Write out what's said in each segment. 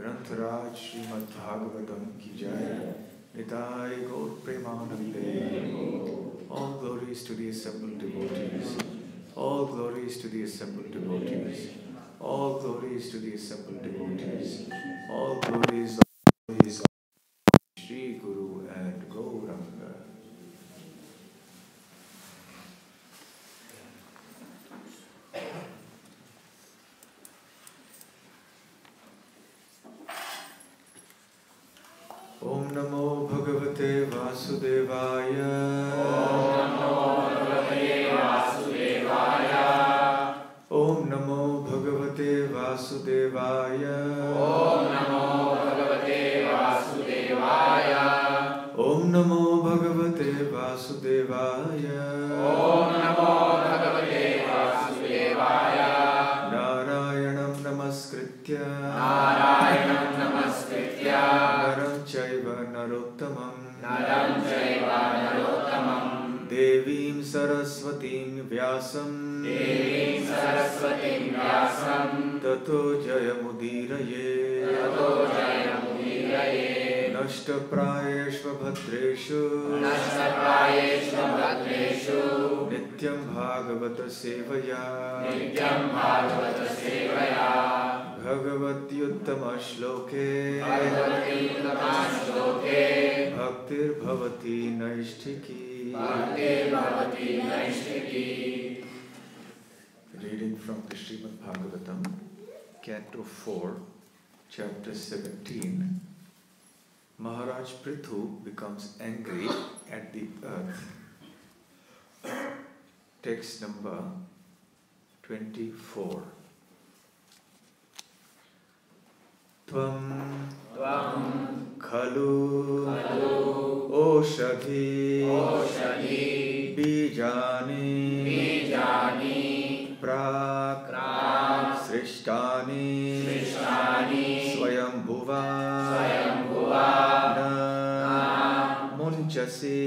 ग्रंथराज श्रीमद् भागवतम की जय। निताय गौर प्रेमानंदे। All glories to the assembled devotees. All glories to the assembled devotees. All glories to the assembled devotees. All glories of Shri Guru and Gauranga. Om Namo Bhagavate Vasudevaya. Om Namo Bhagavate Vasudevaya. Om Namo Bhagavate Vasudevaya. Om Namo Bhagavate Vasudevaya. Om Namo Bhagavate Vasudevaya. Om Namo Bhagavate Vasudevaya. Narayanam Namaskritya. Narayanam Namaskritya. Chaiva narottamam. Naram Chaiva Narottamam. Devim Saraswatim Vyasam. Devim Saraswatim Vyasam. Tato Jayamudiraye. Tato Jayamudiraye. Nashtaprayeshva Bhadreshu. Nashtaprayeshva Bhadreshu. Nityam Bhagavata Sevaya. Nityam Bhagavata Sevaya. Bhagavatyuttama Shloke. Bhagavatyuttama Shloke. Bhaktir Bhavati Naishtiki. Bhaktir Bhavati Naishtiki. Reading from the Śrīmad Bhāgavatam, Canto 4, Chapter 17. Maharaj Prithu becomes angry at the earth. Text number 24. Tvam khalu oshadhi bijani prak srishtani swayambhuva na munchasi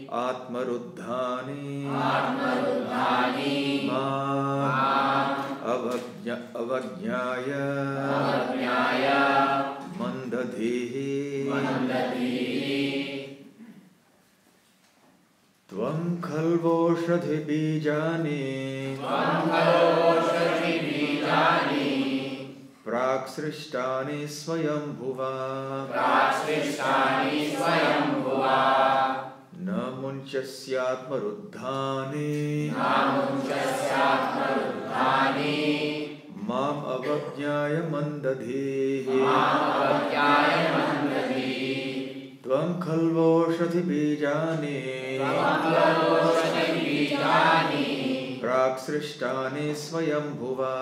atmaruddhani ma avajñāya mandadhihi tvam khalvoshadhi bijani praksrishtani swayambhuva na munchasyatmaruddhani mam avajñāya mandadhihi tvam khalvoshadhi bijani praksrishtani swayambhuva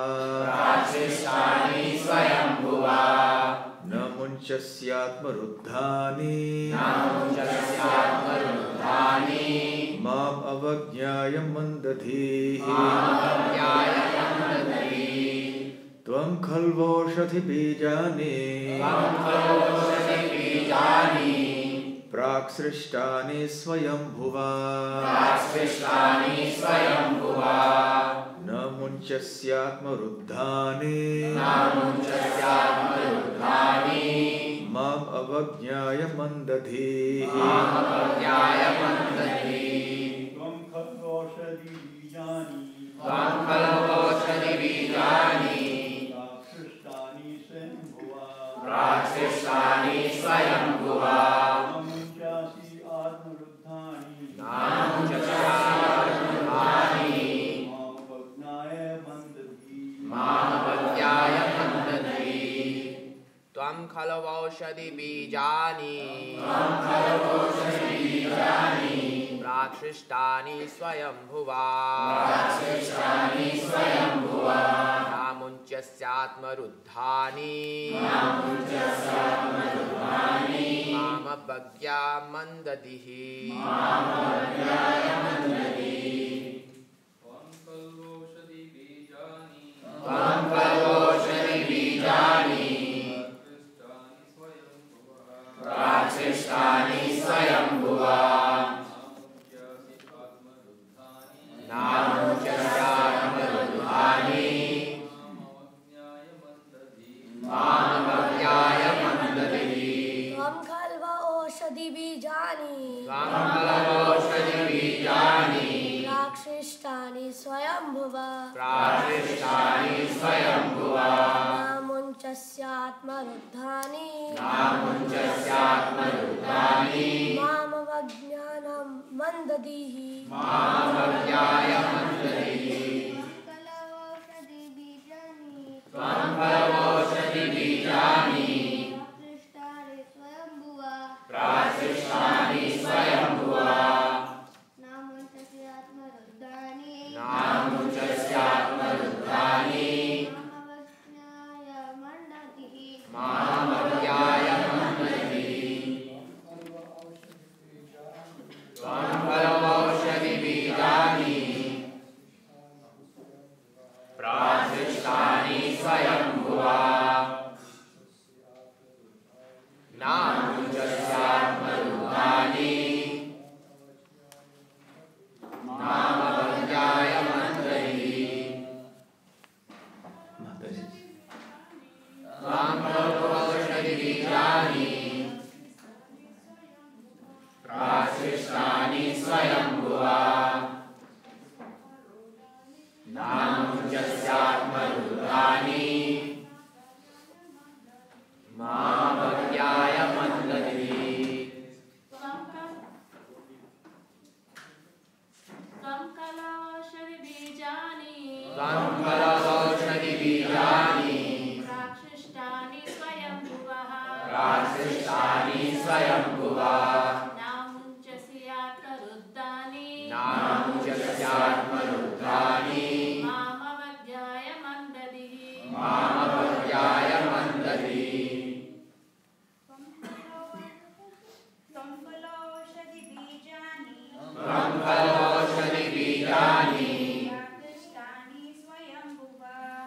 na munchasyatmaruddhani mam avajñāya mandadhihi tvam khalvoshadhi bijani praksrishtani swayambhuva na Namunchasyatmaruddhane Mam avajñāya mandadhi Tvam khalvoshadi bijani Prakshishtani swayambhuva Namunchasi atmaruddhani Mamavajñāya mandadhi Tvam khalvoshadi bijani Prakshishtani swayambhuva Namunchasyatmaruddhani Mamavajñāya mandadihi Tvam khalvoshadi bijani Prakshishtani swayambhuva Namunchasyatmaruddhani Mamavajñāya mandadhi Tvam khalva oshadi bijani Prakshishtani swayambhuva Namunchasyatmaruddhani Mamavajñāya mandadihi Mamavajñāya mandadhi Tvam khalvoshadi bijani Prakshishtani swayambhuva Namunchasyatmaruddhani Mamavajñāya mandadhi Tvam khalvoshadi bijani Prakshishtani swayambhuva Namunchasyatmaruddhani Mamavajñāya mandadhi Tvam khalvoshadi bijani Prakshishtani swayambhuva Namunchasyatmaruddhani Mamavajñāya mandadhi Tvam khalvoshadi bijani Prakshishtani swayambhuva Namunchasyatmaruddhani Mamavajñāya mandadhi Tvam khalvoshadi bijani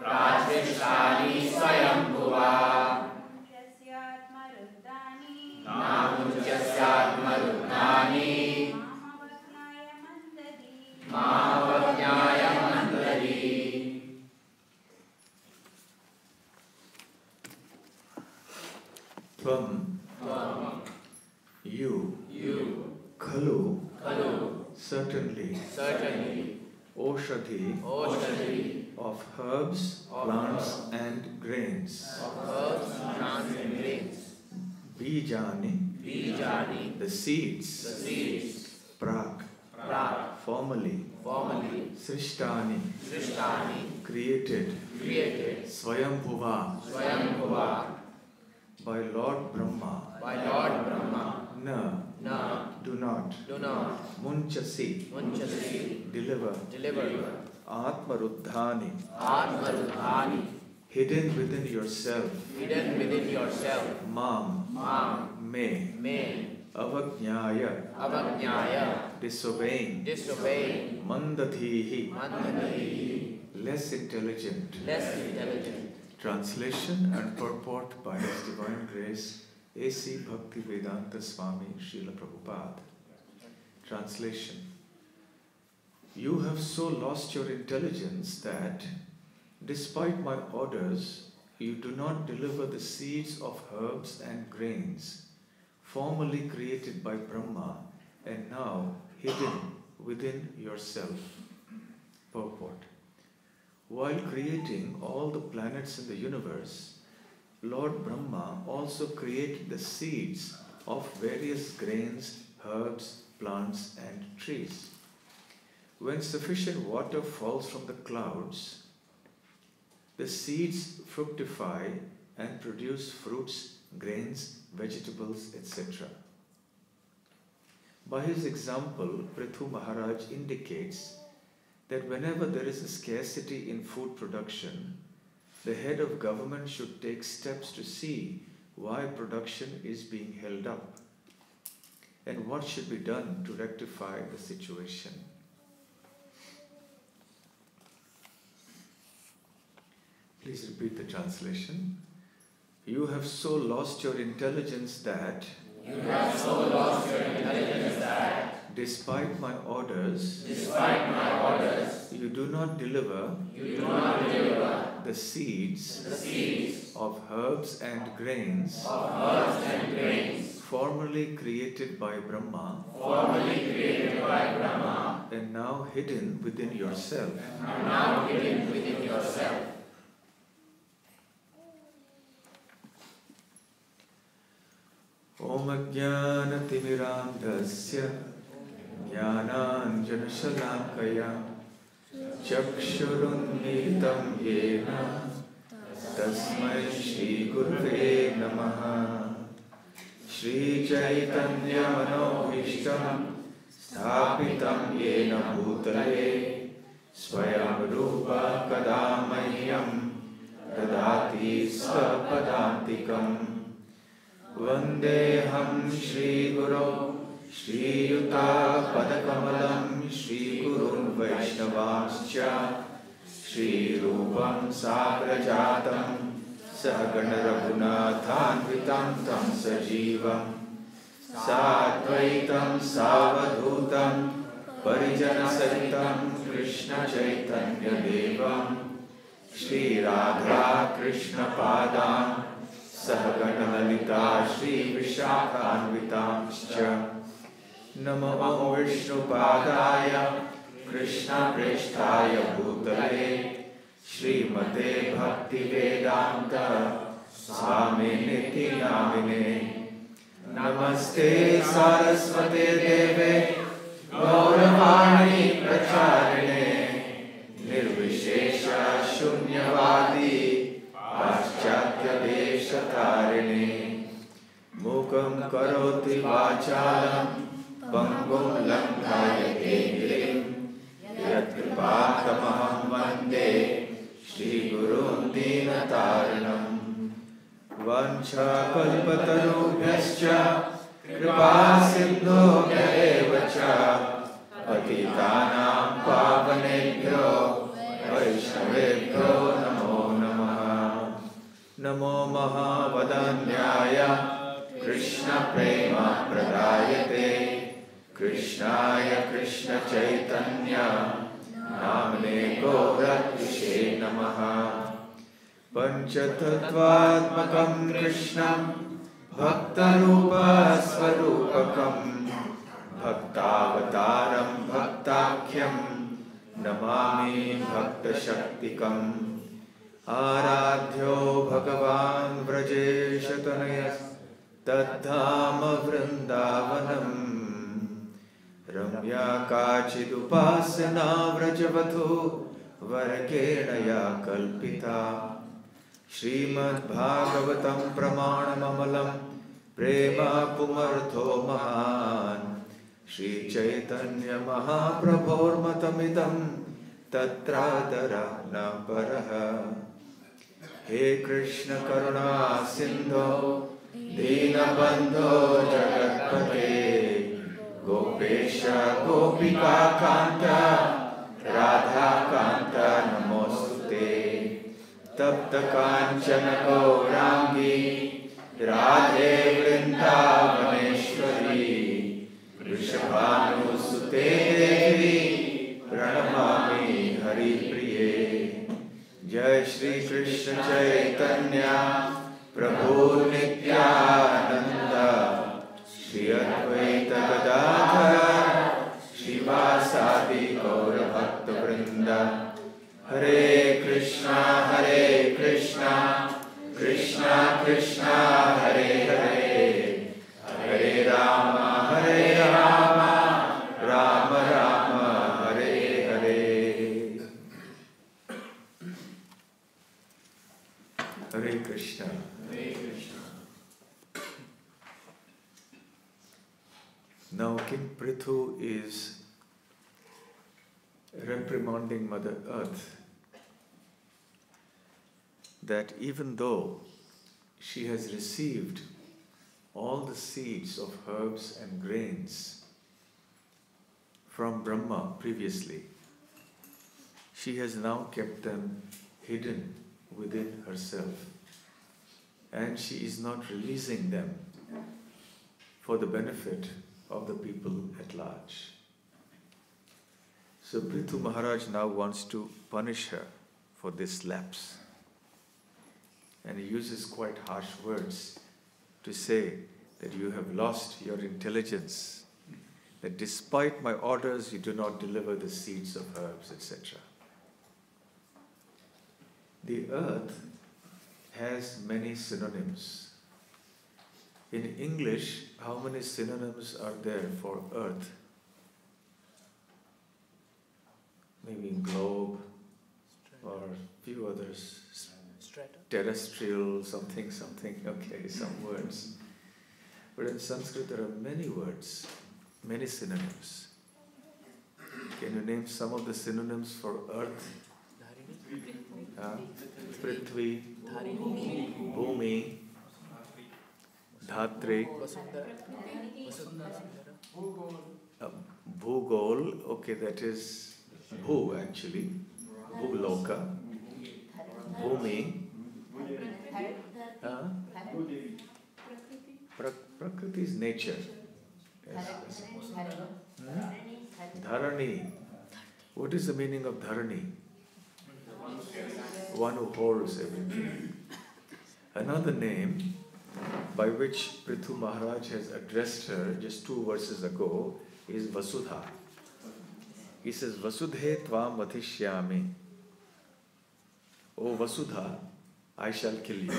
Prakshishtani swayambhuva Namunchasyatmaruddhani Mamavajñāya mandadhi Tvam you Khalu certainly Oshadhi of herbs, plants and grains. Bijani the seeds. Prak formerly. Srishtani created. Swayambhuva by Lord Brahma. Na do not. Munchasi deliver. Atmaruddhani hidden within yourself. Mam may. Avajñāya disobeying. Mandadhihi less intelligent. Translation and purport by His Divine Grace A.C. Bhaktivedanta Swami Srila Prabhupada. Translation. You have so lost your intelligence that, despite my orders, you do not deliver the seeds of herbs and grains, formerly created by Brahma and now hidden within yourself. Purport. While creating all the planets in the universe, Lord Brahma also created the seeds of various grains, herbs, plants and trees. When sufficient water falls from the clouds, the seeds fructify and produce fruits, grains, vegetables, etc. By his example, Prithu Maharaj indicates that whenever there is a scarcity in food production, the head of government should take steps to see why production is being held up and what should be done to rectify the situation. Please repeat the translation. You have so lost your intelligence that despite my orders, you do not deliver the seeds of herbs and grains formerly created by Brahma and now hidden within yourself. Om Ajnana-timirandhasya Jnananjana-shalakaya Chakshurunmilitam yena Tasmai Shri Gurave Namaha. Shri Chaitanya Manobhishtam Sthapitam yena bhutale Swayam Rupa Kadamahyam Dadati Svapadantikam. Vandeham Shri Guru Shri Yuta Padakamalam Shri Gurun Vaishnavascha Shri Rupam Sagrajatam Sagana Raghunathanvitam Tam Sajivam Sadvaitam Savadhutam Parijana Sahitam Krishna Chaitanya Devam Shri Radha Krishna Padam Sahagana Lalita Shri Vishakhanvitamscha. Namo Vishnu Padaya Krishna Presthaya Bhutale Śrīmate Bhaktivedanta Swami Niti Namine. Namaste Saraswate Deve Gauravani Pracharine Nirvishesha Shunyavadi Paschatya Deshatarine. Mukam karoti vachalam Pangum Langhayate Girim Yat Kripatamaham Vande Shri Gurun Dinataranam. Vancha kalpatarubhyascha Kripa sindhubhya evacha Patitanam pavanebhyo Vaishnavebhyo Namo Namaha. Namo Mahavadanyaya Krishna Prema Pradayate Krishnaya Krishna Chaitanya Namane Gauratishe Namaha. Panchatattvatmakam Krishnam Bhaktarupa Swarupakam Bhaktavataram Bhaktakyam Namami Bhaktashaktikam. Aradhyo Bhagavan Vrajeshatanayas Tadhama Vrindavanam. Ramya Kachidupasana Vrajavathu Varakenaya Kalpita. Śrīmad Bhāgavatam Pramanamamalam Prema Pumartho Mahan. Shri Chaitanya Mahaprabhormatamidam Tatradara Naparaha. He Krishna Karuna Sindho Dinabandho Jagatpate Gopesha Gopika Kanta Radha Kanta Namostute. Tapta Kanchana Gaurangi Radhe Vrindavaneshwari Vrishabhanu Sute Devi Shri Krishna Chaitanya Prabhu Nityananda Shri Advaita Gadadhar Shivasadi Gaura Bhakta Vrinda Hare Krishna Krishna Krishna Hare Hare Hare Rama Rama Rama Hare Hare. Hare Krishna. Now King Prithu is reprimanding Mother Earth that even though she has received all the seeds of herbs and grains from Brahma previously, she has now kept them hidden within herself, and she is not releasing them for the benefit of the people at large. So Prithu Maharaj now wants to punish her for this lapse. And he uses quite harsh words to say that you have lost your intelligence, that despite my orders you do not deliver the seeds of herbs, etc. The earth has many synonyms. In English, how many synonyms are there for earth? Maybe globe or a few others. Terrestrial, something, okay, some words. But in Sanskrit there are many words, many synonyms. Can you name some of the synonyms for earth? Prithvi, Bhumi, Dhatri, Bhugol, okay, that is Bhu actually, Bhuloka, Bhumi, Prakriti is nature. Yes. Dharani. What is the meaning of Dharani? One who holds everything. Another name by which Prithu Maharaj has addressed her just 2 verses ago is Vasudha. He says, Vasudhe tvam vadhishyami. O Vasudha, I shall kill you.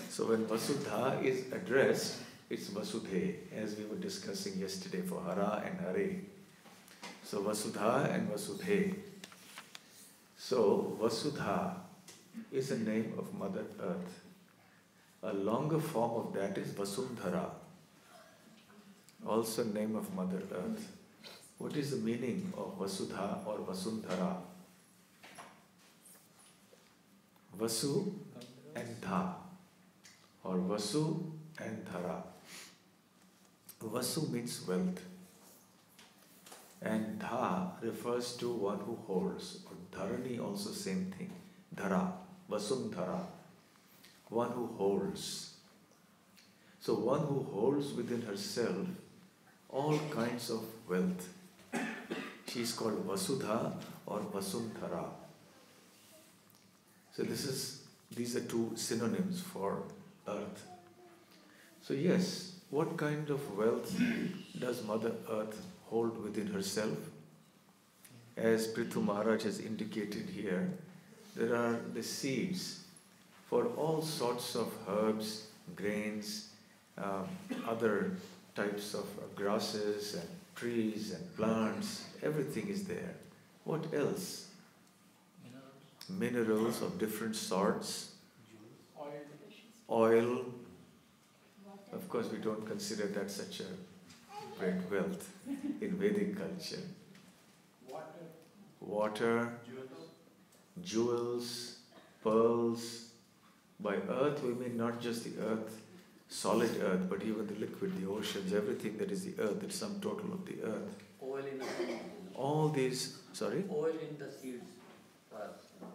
So when Vasudha is addressed, it's Vasudhe, as we were discussing yesterday for Hara and Hare. So Vasudha and Vasudhe. So Vasudha is a name of Mother Earth. A longer form of that is Vasundhara, also name of Mother Earth. What is the meaning of Vasudha or Vasundhara? Vasu and Dha, or Vasu and Dhara. Vasu means wealth, and Dha refers to one who holds, or Dharani also same thing. Dhara, Vasundhara, one who holds. So one who holds within herself all kinds of wealth. She is called Vasudha or Vasundhara. So these are 2 synonyms for earth. So yes, what kind of wealth does Mother Earth hold within herself? As Prithu Maharaj has indicated here, there are the seeds for all sorts of herbs, grains, other types of grasses and trees and plants. Everything is there. What else? Minerals of different sorts, oil. Of course, we don't consider that such a great wealth in Vedic culture. Water, jewels, pearls. By earth, we mean not just the earth, solid earth, but even the liquid, the oceans, everything that is the earth, the sum total of the earth. Oil in the seeds. All these, sorry? Oil in the seeds.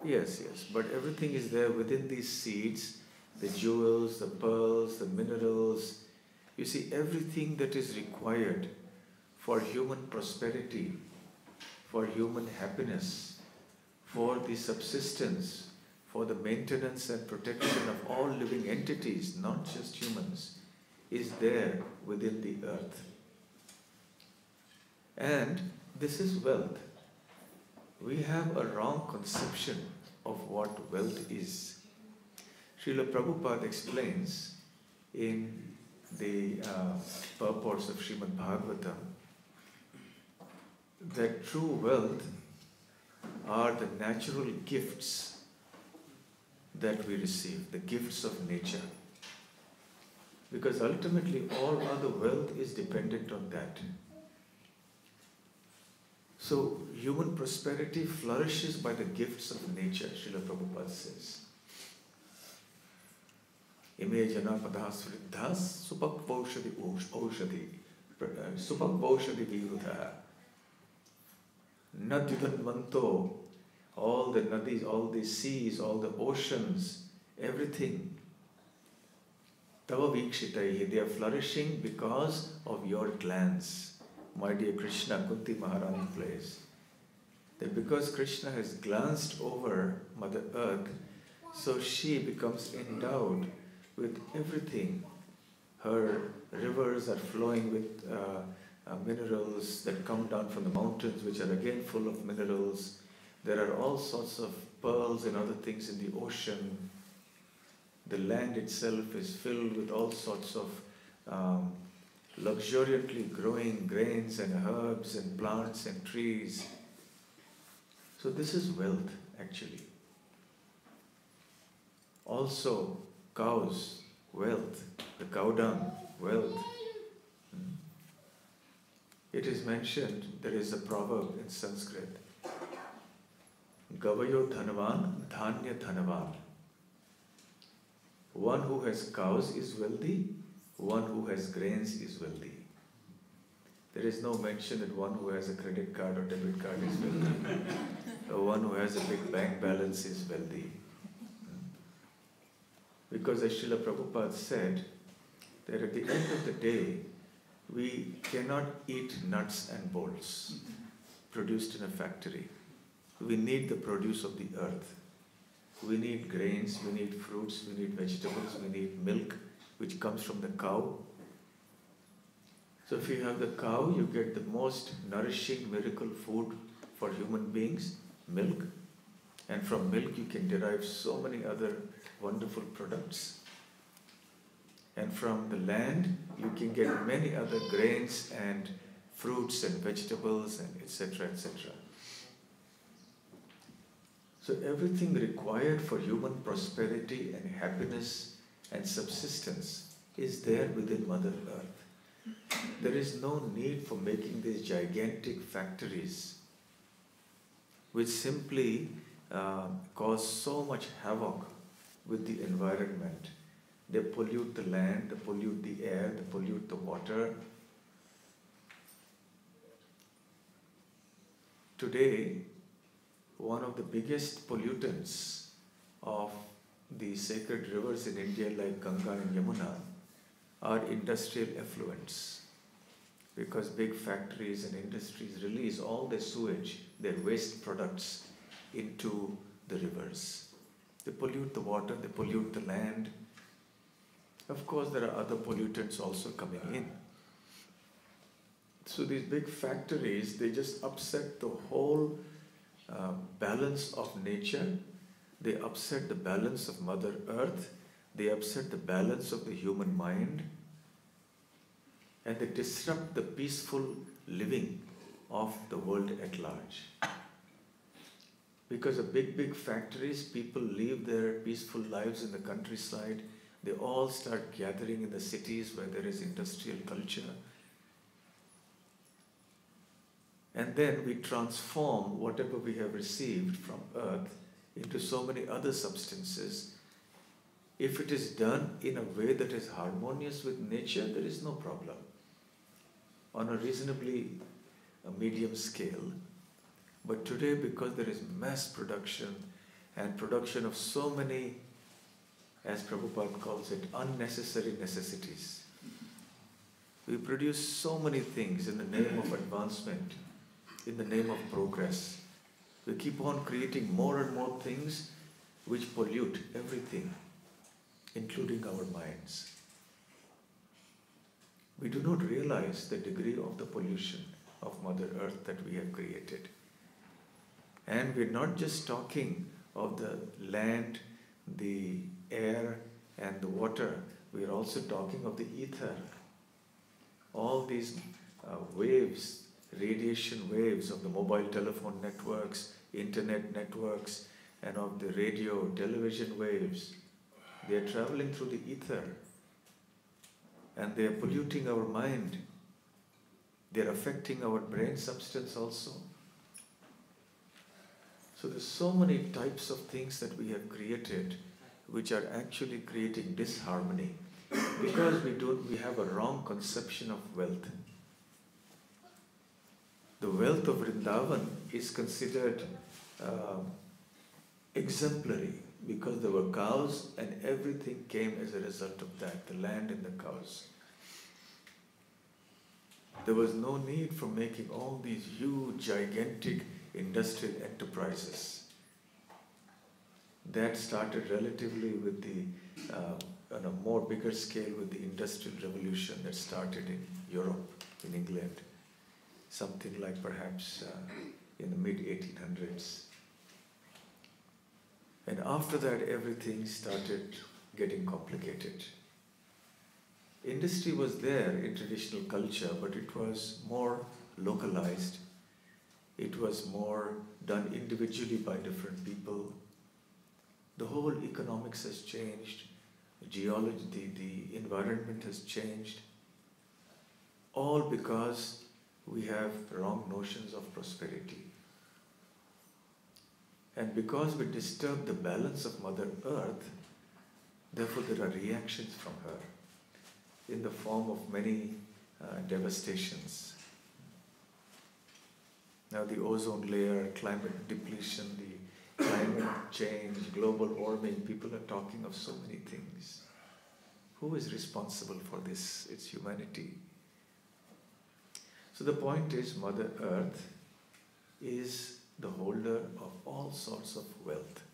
Yes, but everything is there within these seeds, the jewels, the pearls, the minerals. You see, everything that is required for human prosperity, for human happiness, for the subsistence, for the maintenance and protection of all living entities, not just humans, is there within the earth. And this is wealth. We have a wrong conception of what wealth is. Srila Prabhupada explains in the purports of Śrīmad Bhāgavatam that true wealth are the natural gifts that we receive, the gifts of nature. Because ultimately all other wealth is dependent on that. So human prosperity flourishes by the gifts of nature, Srila Prabhupada says. Ime jana padhas vriddhas supakvoshadi virudha. Nadyudan manto, all the nadis, all the seas, all the oceans, everything. Tava vikshitaihi, they are flourishing because of your glance. My dear Krishna, Kunti Maharani plays. That because Krishna has glanced over Mother Earth, so she becomes endowed with everything. Her rivers are flowing with minerals that come down from the mountains, which are again full of minerals. There are all sorts of pearls and other things in the ocean. The land itself is filled with all sorts of luxuriantly growing grains and herbs and plants and trees. So this is wealth, actually. Also, cows, wealth. The cow dung, wealth. It is mentioned, there is a proverb in Sanskrit. Gavayo dhanavan, dhanya dhanavan. One who has cows is wealthy, one who has grains is wealthy. There is no mention that one who has a credit card or debit card is wealthy, or one who has a big bank balance is wealthy. Because as Srila Prabhupada said, that at the end of the day, we cannot eat nuts and bolts produced in a factory. We need the produce of the earth. We need grains, we need fruits, we need vegetables, we need milk, which comes from the cow. So if you have the cow, you get the most nourishing miracle food for human beings, milk. And from milk you can derive so many other wonderful products. And from the land you can get many other grains and fruits and vegetables and etc., etc. So everything required for human prosperity and happiness and subsistence is there within Mother Earth. There is no need for making these gigantic factories which simply cause so much havoc with the environment. They pollute the land, they pollute the air, they pollute the water. Today, one of the biggest pollutants of the sacred rivers in India like Ganga and Yamuna are industrial effluents, because big factories and industries release all their sewage, their waste products into the rivers. They pollute the water, they pollute the land. Of course, there are other pollutants also coming in. So these big factories, they just upset the whole balance of nature. They upset the balance of Mother Earth. They upset the balance of the human mind. And they disrupt the peaceful living of the world at large. Because of big factories, people live their peaceful lives in the countryside. They all start gathering in the cities where there is industrial culture. And then we transform whatever we have received from earth into so many other substances. If it is done in a way that is harmonious with nature, there is no problem. On a reasonably medium scale. But today, because there is mass production and production of so many, as Prabhupada calls it, unnecessary necessities. We produce so many things in the name of advancement, in the name of progress. We keep on creating more and more things which pollute everything, including our minds. We do not realize the degree of the pollution of Mother Earth that we have created. And we're not just talking of the land, the air and the water. We're also talking of the ether. All these waves, radiation waves of the mobile telephone networks, internet networks, and of the radio, television waves, they are traveling through the ether. And they are polluting our mind. They are affecting our brain substance also. So there's so many types of things that we have created which are actually creating disharmony because we have a wrong conception of wealth. The wealth of Vrindavan is considered exemplary because there were cows and everything came as a result of that, the land and the cows. There was no need for making all these huge, gigantic industrial enterprises. That started relatively with on a more bigger scale with the Industrial Revolution that started in Europe, in England, something like perhaps in the mid-1800s. And after that, everything started getting complicated. Industry was there in traditional culture, but it was more localized. It was more done individually by different people. The whole economics has changed. Geology, the environment has changed. All because we have wrong notions of prosperity. And because we disturb the balance of Mother Earth, therefore there are reactions from her in the form of many devastations. Now the ozone layer, climate depletion, the climate change, global warming, people are talking of so many things. Who is responsible for this? It's humanity. So the point is, Mother Earth is the holder of all sorts of wealth.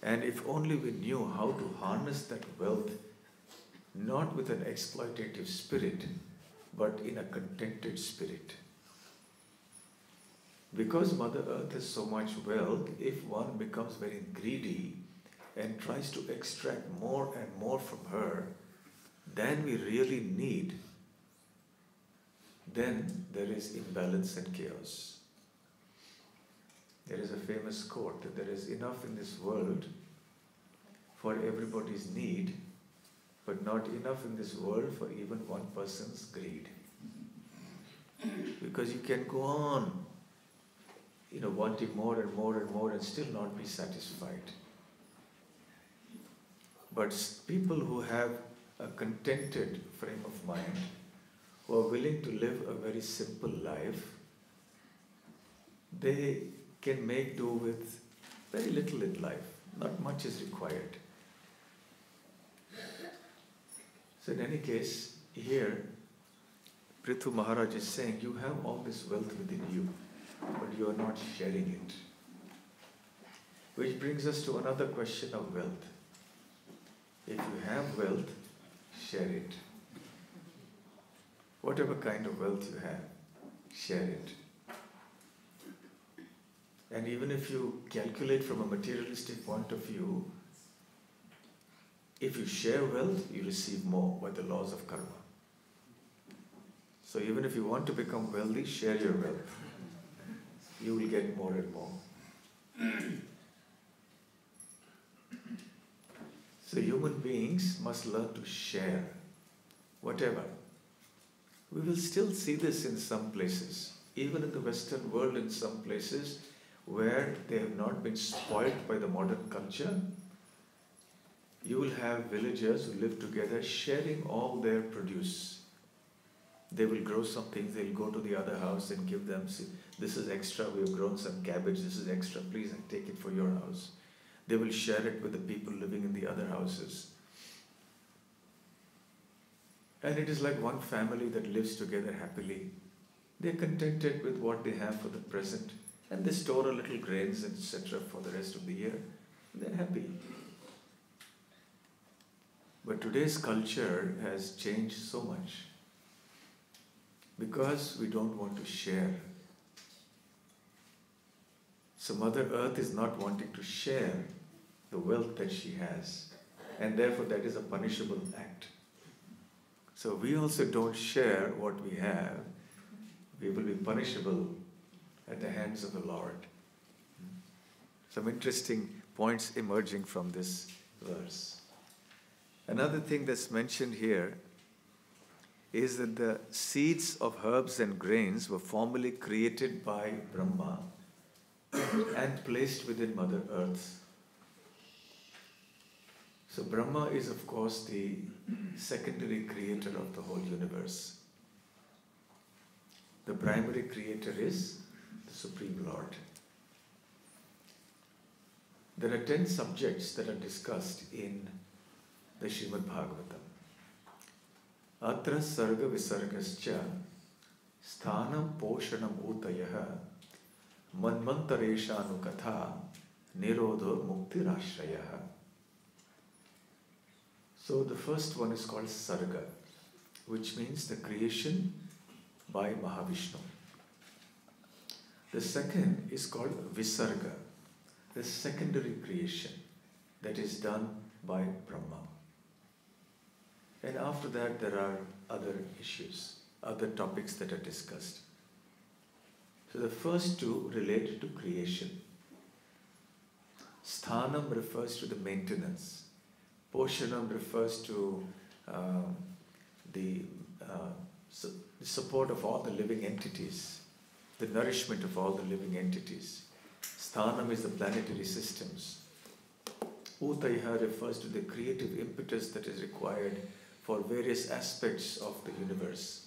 And if only we knew how to harness that wealth, not with an exploitative spirit, but in a contented spirit. Because Mother Earth has so much wealth, if one becomes very greedy and tries to extract more and more from her than we really need, then there is imbalance and chaos. There is a famous quote that there is enough in this world for everybody's need, but not enough in this world for even one person's greed. Because you can go on, wanting more and more and more and still not be satisfied. But people who have a contented frame of mind, who are willing to live a very simple life, they can make do with very little in life. Not much is required. So in any case, here, Prithu Maharaj is saying, you have all this wealth within you, but you are not sharing it. Which brings us to another question of wealth. If you have wealth, share it. Whatever kind of wealth you have, share it. And even if you calculate from a materialistic point of view, if you share wealth, you receive more by the laws of karma. So even if you want to become wealthy, share your wealth. You will get more and more. So human beings must learn to share whatever. We will still see this in some places, even in the Western world in some places where they have not been spoiled by the modern culture. You will have villagers who live together sharing all their produce. They will grow some things, they'll go to the other house and give them, see, this is extra, we have grown some cabbage, this is extra, please take it for your house. They will share it with the people living in the other houses. And it is like one family that lives together happily. They're contented with what they have for the present. And they store a little grains, etc. for the rest of the year. They're happy. But today's culture has changed so much because we don't want to share. So Mother Earth is not wanting to share the wealth that she has, and therefore that is a punishable act. So we also don't share what we have. We will be punishable at the hands of the Lord. Some interesting points emerging from this verse. Another thing that's mentioned here is that the seeds of herbs and grains were formerly created by Brahma and placed within Mother Earth. So Brahma is, of course, the secondary creator of the whole universe. The primary creator is the Supreme Lord. There are 10 subjects that are discussed in the Śrīmad Bhāgavatam. Atra sarga visargascha sthanam poshanam utayaha manmantareshanu katha nirodho muktirashrayaha. So the first one is called Sarga, which means the creation by Mahavishnu. The second is called Visarga, the secondary creation that is done by Brahma. And after that there are other issues, other topics that are discussed. So the first two relate to creation. Sthanam refers to the maintenance. Poshanam refers to the support of all the living entities, the nourishment of all the living entities. Sthanam is the planetary systems. Utayha refers to the creative impetus that is required for various aspects of the universe.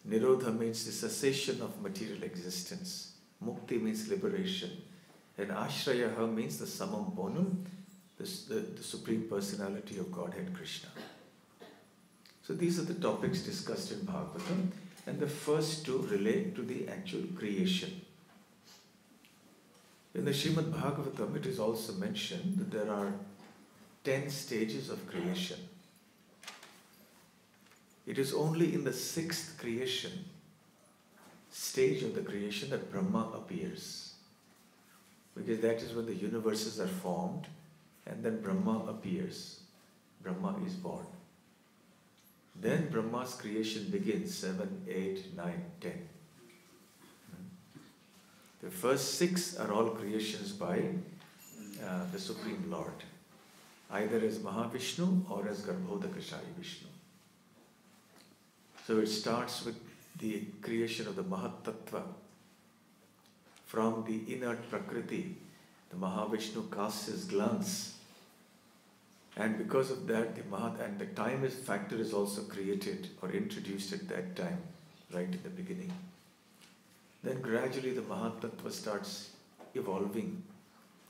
Nirodha means the cessation of material existence. Mukti means liberation. And Ashrayaha means the Samam Bonum, the Supreme Personality of Godhead Krishna. So these are the topics discussed in Bhagavatam, and the first two relate to the actual creation. In the Śrīmad Bhāgavatam, it is also mentioned that there are 10 stages of creation. It is only in the 6th creation, stage of the creation, that Brahma appears. Because that is when the universes are formed, and then Brahma appears. Brahma is born. Then Brahma's creation begins, 7, 8, 9, 10. The first 6 are all creations by the Supreme Lord, either as Mahavishnu or as Garbhodakashai Vishnu. So it starts with the creation of the Mahat Tattva. From the inert Prakriti, the Mahavishnu casts his glance. And because of that, the time factor is also created or introduced at that time, right in the beginning. Then gradually the Mahat Tattva starts evolving.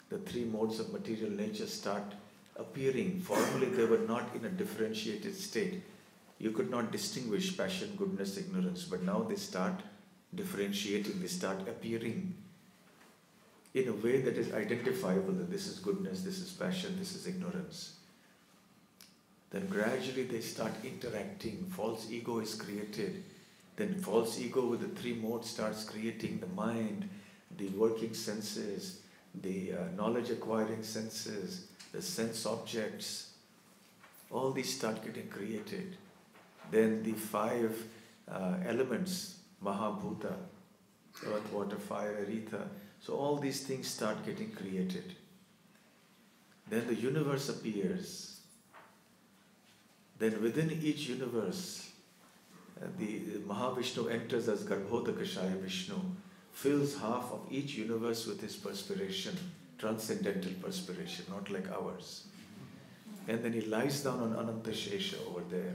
The 3 modes of material nature start appearing. Formerly they were not in a differentiated state. You could not distinguish passion, goodness, ignorance, but now they start differentiating, they start appearing in a way that is identifiable, that this is goodness, this is passion, this is ignorance. Then gradually they start interacting, false ego is created. Then false ego with the 3 modes starts creating the mind, the working senses, the knowledge acquiring senses, the sense objects. All these start getting created. Then the 5 elements, Mahabhuta, earth, water, fire, ether. So all these things start getting created. Then the universe appears. Then within each universe, the Mahavishnu enters as Garbhodakashaya Vishnu, fills half of each universe with his perspiration, transcendental perspiration, not like ours. And then he lies down on Ananta Shesha over there.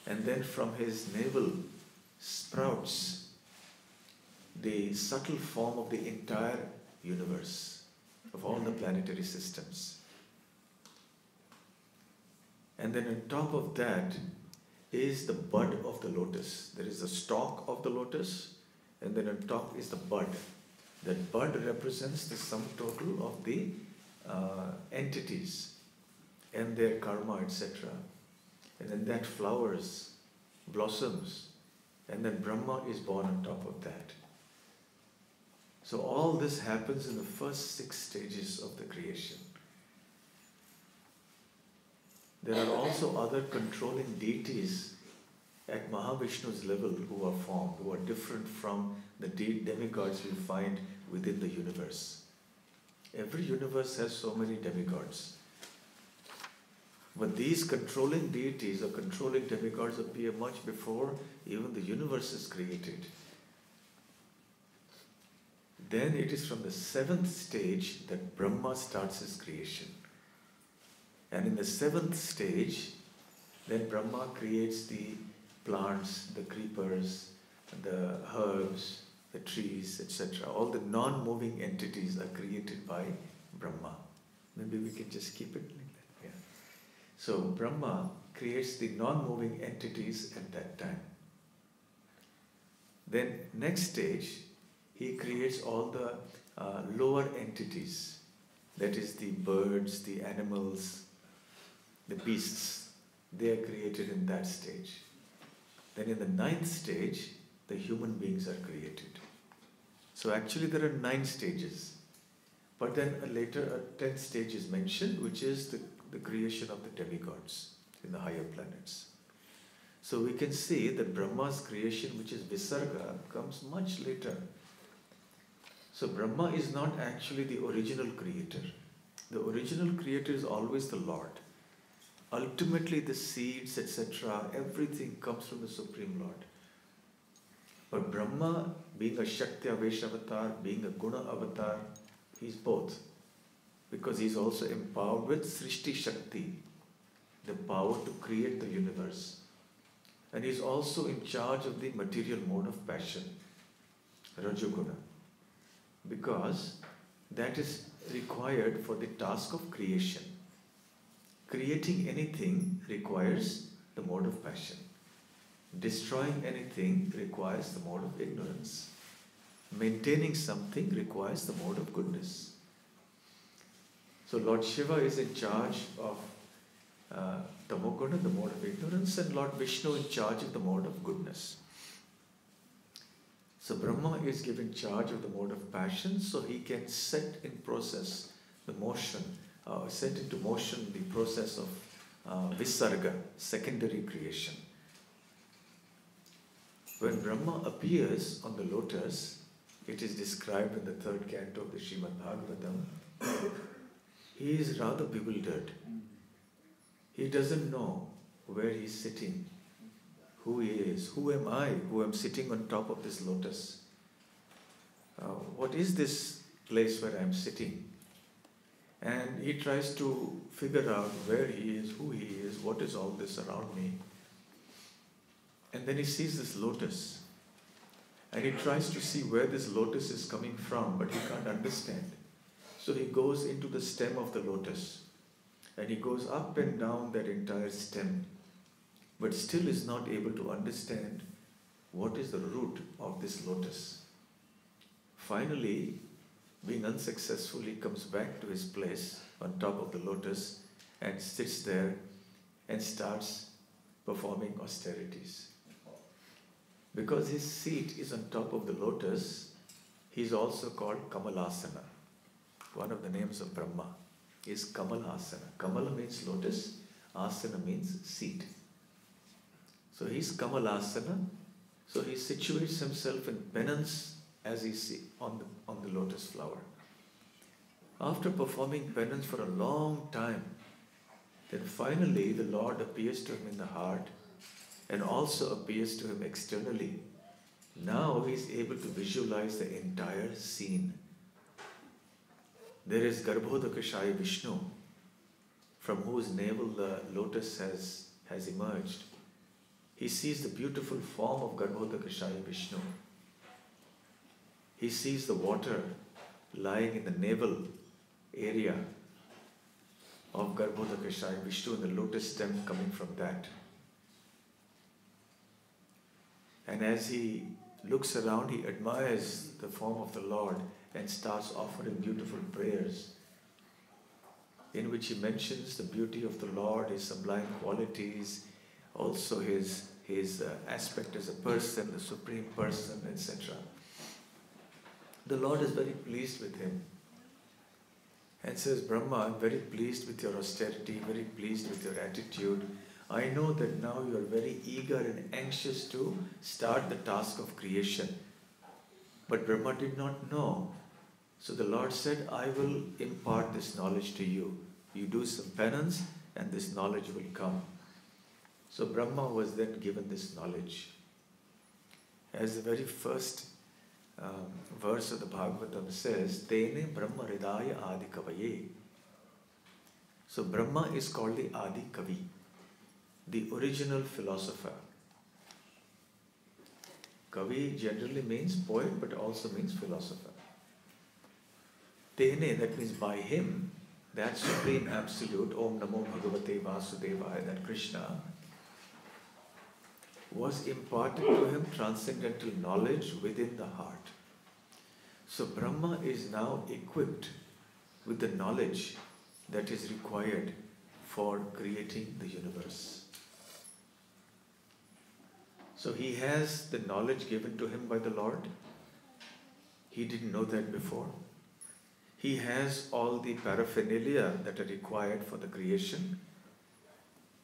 And then from his navel sprouts the subtle form of the entire universe, of all the planetary systems. And then on top of that is the bud of the lotus. There is the stalk of the lotus, and then on top is the bud. That bud represents the sum total of the entities and their karma, etc. And then that flowers, blossoms, and then Brahma is born on top of that. So all this happens in the first 6 stages of the creation. There are also other controlling deities at Mahavishnu's level who are formed, who are different from the demigods we find within the universe. Every universe has so many demigods. But these controlling deities or controlling demigods appear much before even the universe is created. Then it is from the 7th stage that Brahma starts his creation. And in the 7th stage, then Brahma creates the plants, the creepers, the herbs, the trees, etc. All the non-moving entities are created by Brahma. Maybe we can just keep it like that. Yeah. So Brahma creates the non-moving entities at that time. Then next stage, he creates all the lower entities. That is the birds, the animals, the beasts. They are created in that stage. Then in the 9th stage, the human beings are created. So actually there are 9 stages. But then later a 10th stage is mentioned, which is the creation of the demigods in the higher planets. So we can see that Brahma's creation, which is Visarga, comes much later. So Brahma is not actually the original creator. The original creator is always the Lord. Ultimately the seeds, etc., everything comes from the Supreme Lord. But Brahma, being a Shakti Avesh avatar, being a Guna avatar, he's both. Because he's also empowered with Srishti Shakti, the power to create the universe. And he's also in charge of the material mode of passion, Rajoguna. Because that is required for the task of creation. Creating anything requires the mode of passion. Destroying anything requires the mode of ignorance. Maintaining something requires the mode of goodness. So Lord Shiva is in charge of Tamoguna, the mode of ignorance, and Lord Vishnu in charge of the mode of goodness. So Brahma is given charge of the mode of passion, so he can set in process the motion, set into motion the process of Visarga, secondary creation. When Brahma appears on the lotus, it is described in the 3rd canto of the Śrīmad Bhāgavatam, he is rather bewildered. He doesn't know where he is sitting, who he is, who am I, who am sitting on top of this lotus. What is this place where I am sitting? And he tries to figure out where he is, who he is, what is all this around me. And then he sees this lotus. And he tries to see where this lotus is coming from, but he can't understand. So he goes into the stem of the lotus. And he goes up and down that entire stem, but still is not able to understand what is the root of this lotus. Finally, being unsuccessful, he comes back to his place on top of the lotus and sits there and starts performing austerities. Because his seat is on top of the lotus, he is also called Kamalasana. One of the names of Brahma is Kamalasana. Kamala means lotus, asana means seat. So he's Kamalasana, so he situates himself in penance as he see on the lotus flower. After performing penance for a long time, then finally the Lord appears to him in the heart and also appears to him externally. Now he is able to visualize the entire scene. There is Garbhodakashaya Vishnu, from whose navel the lotus has emerged. He sees the beautiful form of Garbhodakashaya Vishnu. He sees the water lying in the navel area of Garbhodakashaya Vishnu and the lotus stem coming from that. And as he looks around, he admires the form of the Lord and starts offering beautiful prayers in which he mentions the beauty of the Lord, his sublime qualities, also his aspect as a person, the supreme person, etc. The Lord is very pleased with him and says, Brahma, I'm very pleased with your austerity, very pleased with your attitude. I know that now you are very eager and anxious to start the task of creation. But Brahma did not know. So the Lord said, I will impart this knowledge to you. You do some penance and this knowledge will come. So Brahma was then given this knowledge. As the very first verse of the Bhagavatam says, Tene Brahma Hridaya Adi Kavaye. So Brahma is called the Adi Kavi, the original philosopher. Kavi generally means poet, but also means philosopher. Tene, that means by him, that supreme absolute, Om Namo Bhagavate Vasudevaya, that Krishna, was imparted to him transcendental knowledge within the heart. So Brahma is now equipped with the knowledge that is required for creating the universe. So he has the knowledge given to him by the Lord. He didn't know that before. He has all the paraphernalia that are required for the creation.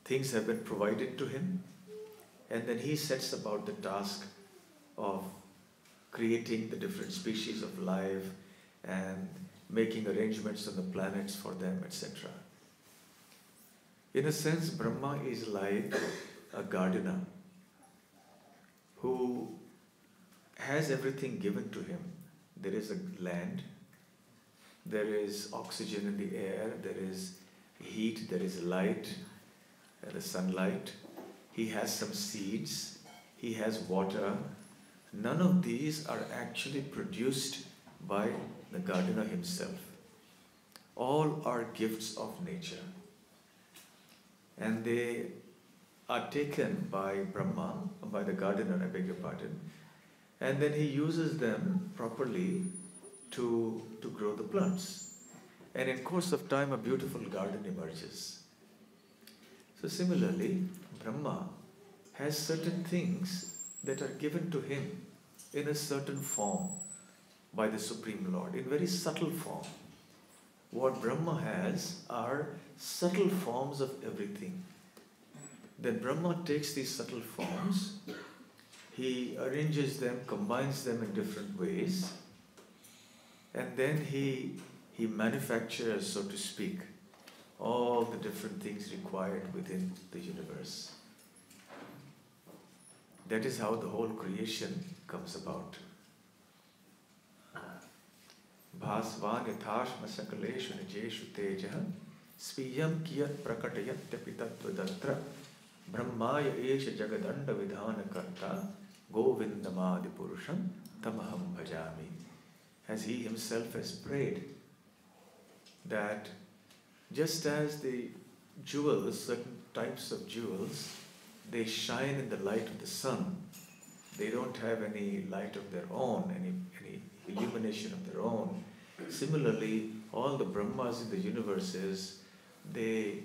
Things have been provided to him. And then he sets about the task of creating the different species of life and making arrangements on the planets for them, etc. In a sense, Brahma is like a gardener who has everything given to him. There is a land, there is oxygen in the air, there is heat, there is light, the sunlight. He has some seeds, he has water. None of these are actually produced by the gardener himself. All are gifts of nature. And they are taken by Brahma, by the gardener, I beg your pardon, and then he uses them properly to grow the plants. And in course of time, a beautiful garden emerges. So similarly, Brahma has certain things that are given to him in a certain form by the Supreme Lord, in very subtle form. What Brahma has are subtle forms of everything. Then Brahma takes these subtle forms, he arranges them, combines them in different ways, and then he manufactures, so to speak, all the different things required within the universe. That is how the whole creation comes about. Bhasvan yathashma sakaleshu nijeshu tejaha sviyam kiyat prakatayatyapi tattvadatra brahmaya esha jagadanda vidhana karta govindamadi purusham tamaham bhajami. As he himself has prayed that just as the jewels, certain types of jewels, they shine in the light of the sun. They don't have any light of their own, any illumination of their own. Similarly, all the Brahmas in the universes, they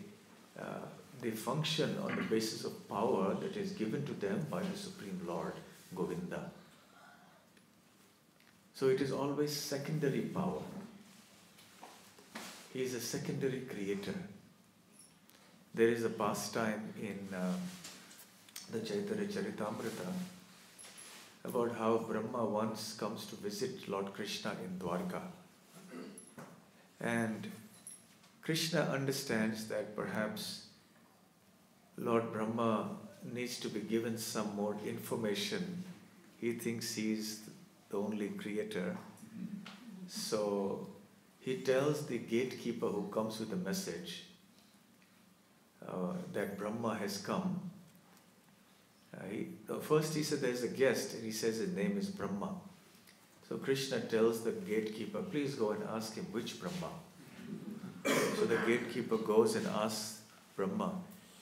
function on the basis of power that is given to them by the Supreme Lord, Govinda. So it is always secondary power. He is a secondary creator. There is a pastime in the Chaitanya Charitamrita about how Brahma once comes to visit Lord Krishna in Dwarka. And Krishna understands that perhaps Lord Brahma needs to be given some more information. He thinks he is the only creator. So he tells the gatekeeper who comes with the message that Brahma has come. First he said there is a guest, and he says his name is Brahma. So Krishna tells the gatekeeper, please go and ask him which Brahma. So the gatekeeper goes and asks Brahma.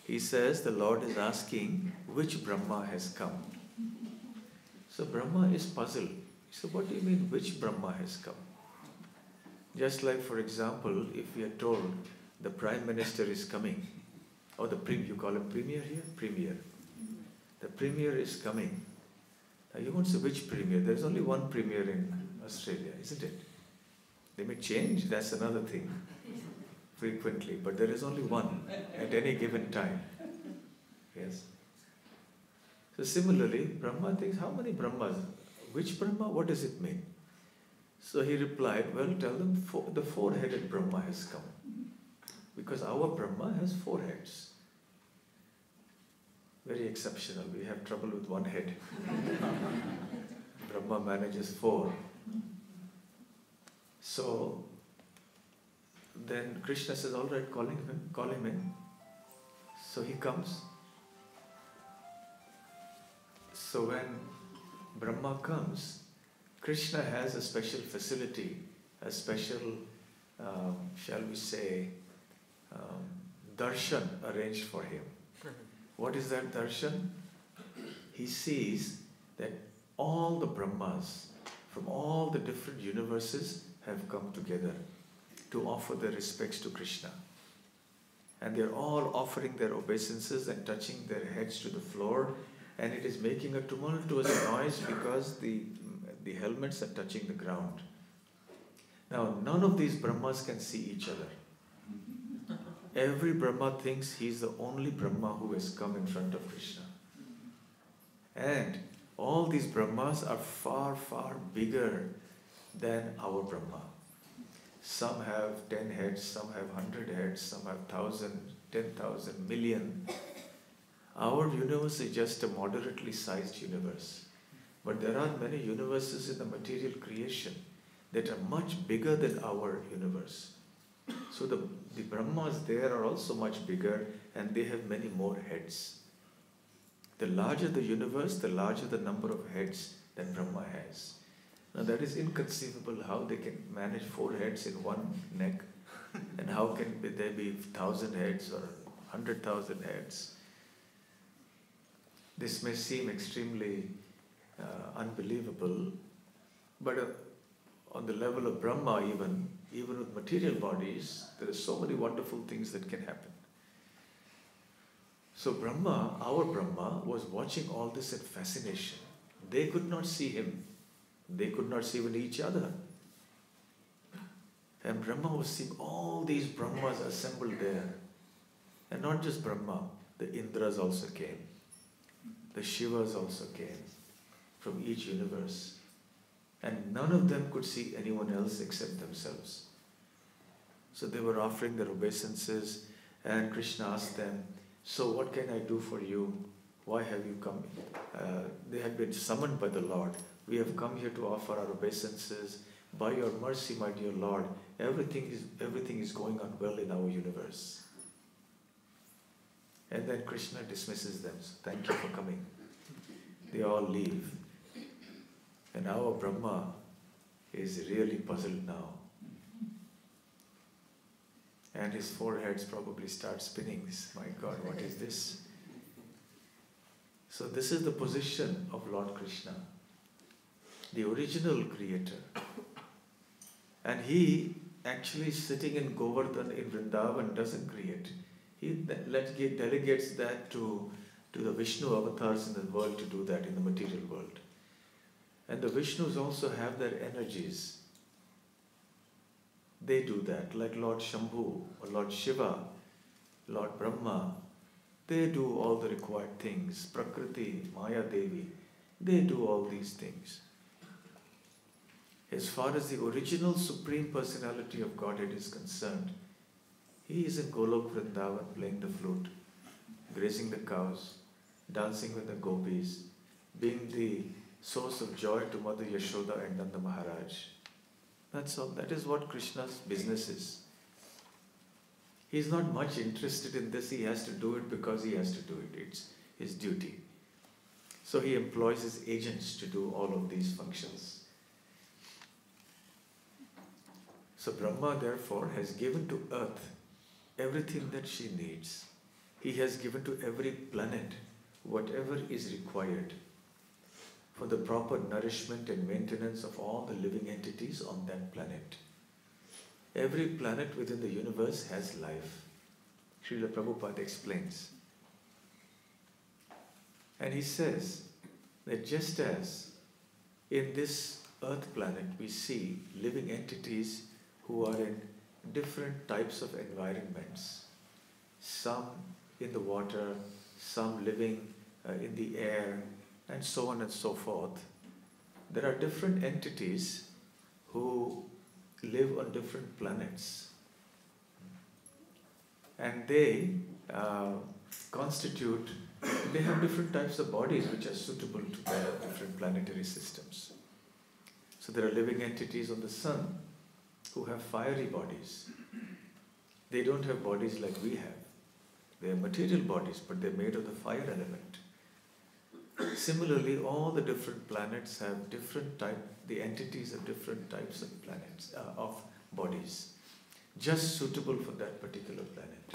He says the Lord is asking which Brahma has come. So Brahma is puzzled. So what do you mean, which Brahma has come? Just like, for example, if we are told the Prime Minister is coming, or you call him Premier here? Premier. The Premier is coming. Now you won't say which Premier. There's only one Premier in Australia, isn't it? They may change, that's another thing, frequently, but there is only one at any given time. Yes. So similarly, Brahma thinks, how many Brahmas? Which Brahma? What does it mean? So he replied, well, tell them the four-headed Brahma has come. Because our Brahma has four heads. Very exceptional. We have trouble with one head. Brahma manages four. So then Krishna says, all right, call him in. So he comes. So when Brahma comes, Krishna has a special facility, a special, shall we say, darshan arranged for him. What is that darshan? He sees that all the Brahmas from all the different universes have come together to offer their respects to Krishna. And they're all offering their obeisances and touching their heads to the floor, and it is making a tumultuous noise because the helmets are touching the ground. Now, none of these Brahmas can see each other. Every Brahma thinks he's the only Brahma who has come in front of Krishna. And all these Brahmas are far, far bigger than our Brahma. Some have 10 heads, some have 100 heads, some have 1,000, 10,000, million. Our universe is just a moderately sized universe. But there are many universes in the material creation that are much bigger than our universe. So the Brahmas there are also much bigger, and they have many more heads. The larger the universe, the larger the number of heads that Brahma has. Now that is inconceivable how they can manage 4 heads in one neck, and how can there be 1,000 heads or 100,000 heads. This may seem extremely unbelievable, but on the level of Brahma even with material bodies, there are so many wonderful things that can happen. So Brahma, our Brahma, was watching all this in fascination. They could not see him. They could not see even each other. And Brahma was seeing all these Brahmas assembled there. And not just Brahma, the Indras also came. The Shivas also came from each universe. And none of them could see anyone else except themselves. So they were offering their obeisances, and Krishna asked them, so what can I do for you? Why have you come? They had been summoned by the Lord. We have come here to offer our obeisances. By your mercy, my dear Lord, everything is going on well in our universe. And then Krishna dismisses them. So thank you for coming. They all leave. And our Brahma is really puzzled now. And his foreheads probably start spinning. My God, what is this? So this is the position of Lord Krishna, the original creator. And he actually sitting in Govardhan in Vrindavan doesn't create. He delegates that to the Vishnu avatars in the world to do that in the material world. And the Vishnus also have their energies. They do that, like Lord Shambhu or Lord Shiva, Lord Brahma. They do all the required things. Prakriti, Maya Devi, they do all these things. As far as the original Supreme Personality of Godhead is concerned, he is in Golok Vrindavan playing the flute, grazing the cows, dancing with the gopis, being the source of joy to Mother Yashoda and Nanda Maharaj. That's all. That is what Krishna's business is. He's not much interested in this. He has to do it because he has to do it. It's his duty. So he employs his agents to do all of these functions. So Brahma, therefore, has given to earth everything that she needs. He has given to every planet whatever is required for the proper nourishment and maintenance of all the living entities on that planet. Every planet within the universe has life. Srila Prabhupada explains. And he says that just as in this earth planet we see living entities who are in different types of environments, some in the water, some living in the air, and so on and so forth. There are different entities who live on different planets, and they they have different types of bodies which are suitable to their different planetary systems. So there are living entities on the sun who have fiery bodies. They don't have bodies like we have. They are material bodies, but they're made of the fire element. Similarly, all the different planets have the entities have different types of planets, of bodies, just suitable for that particular planet.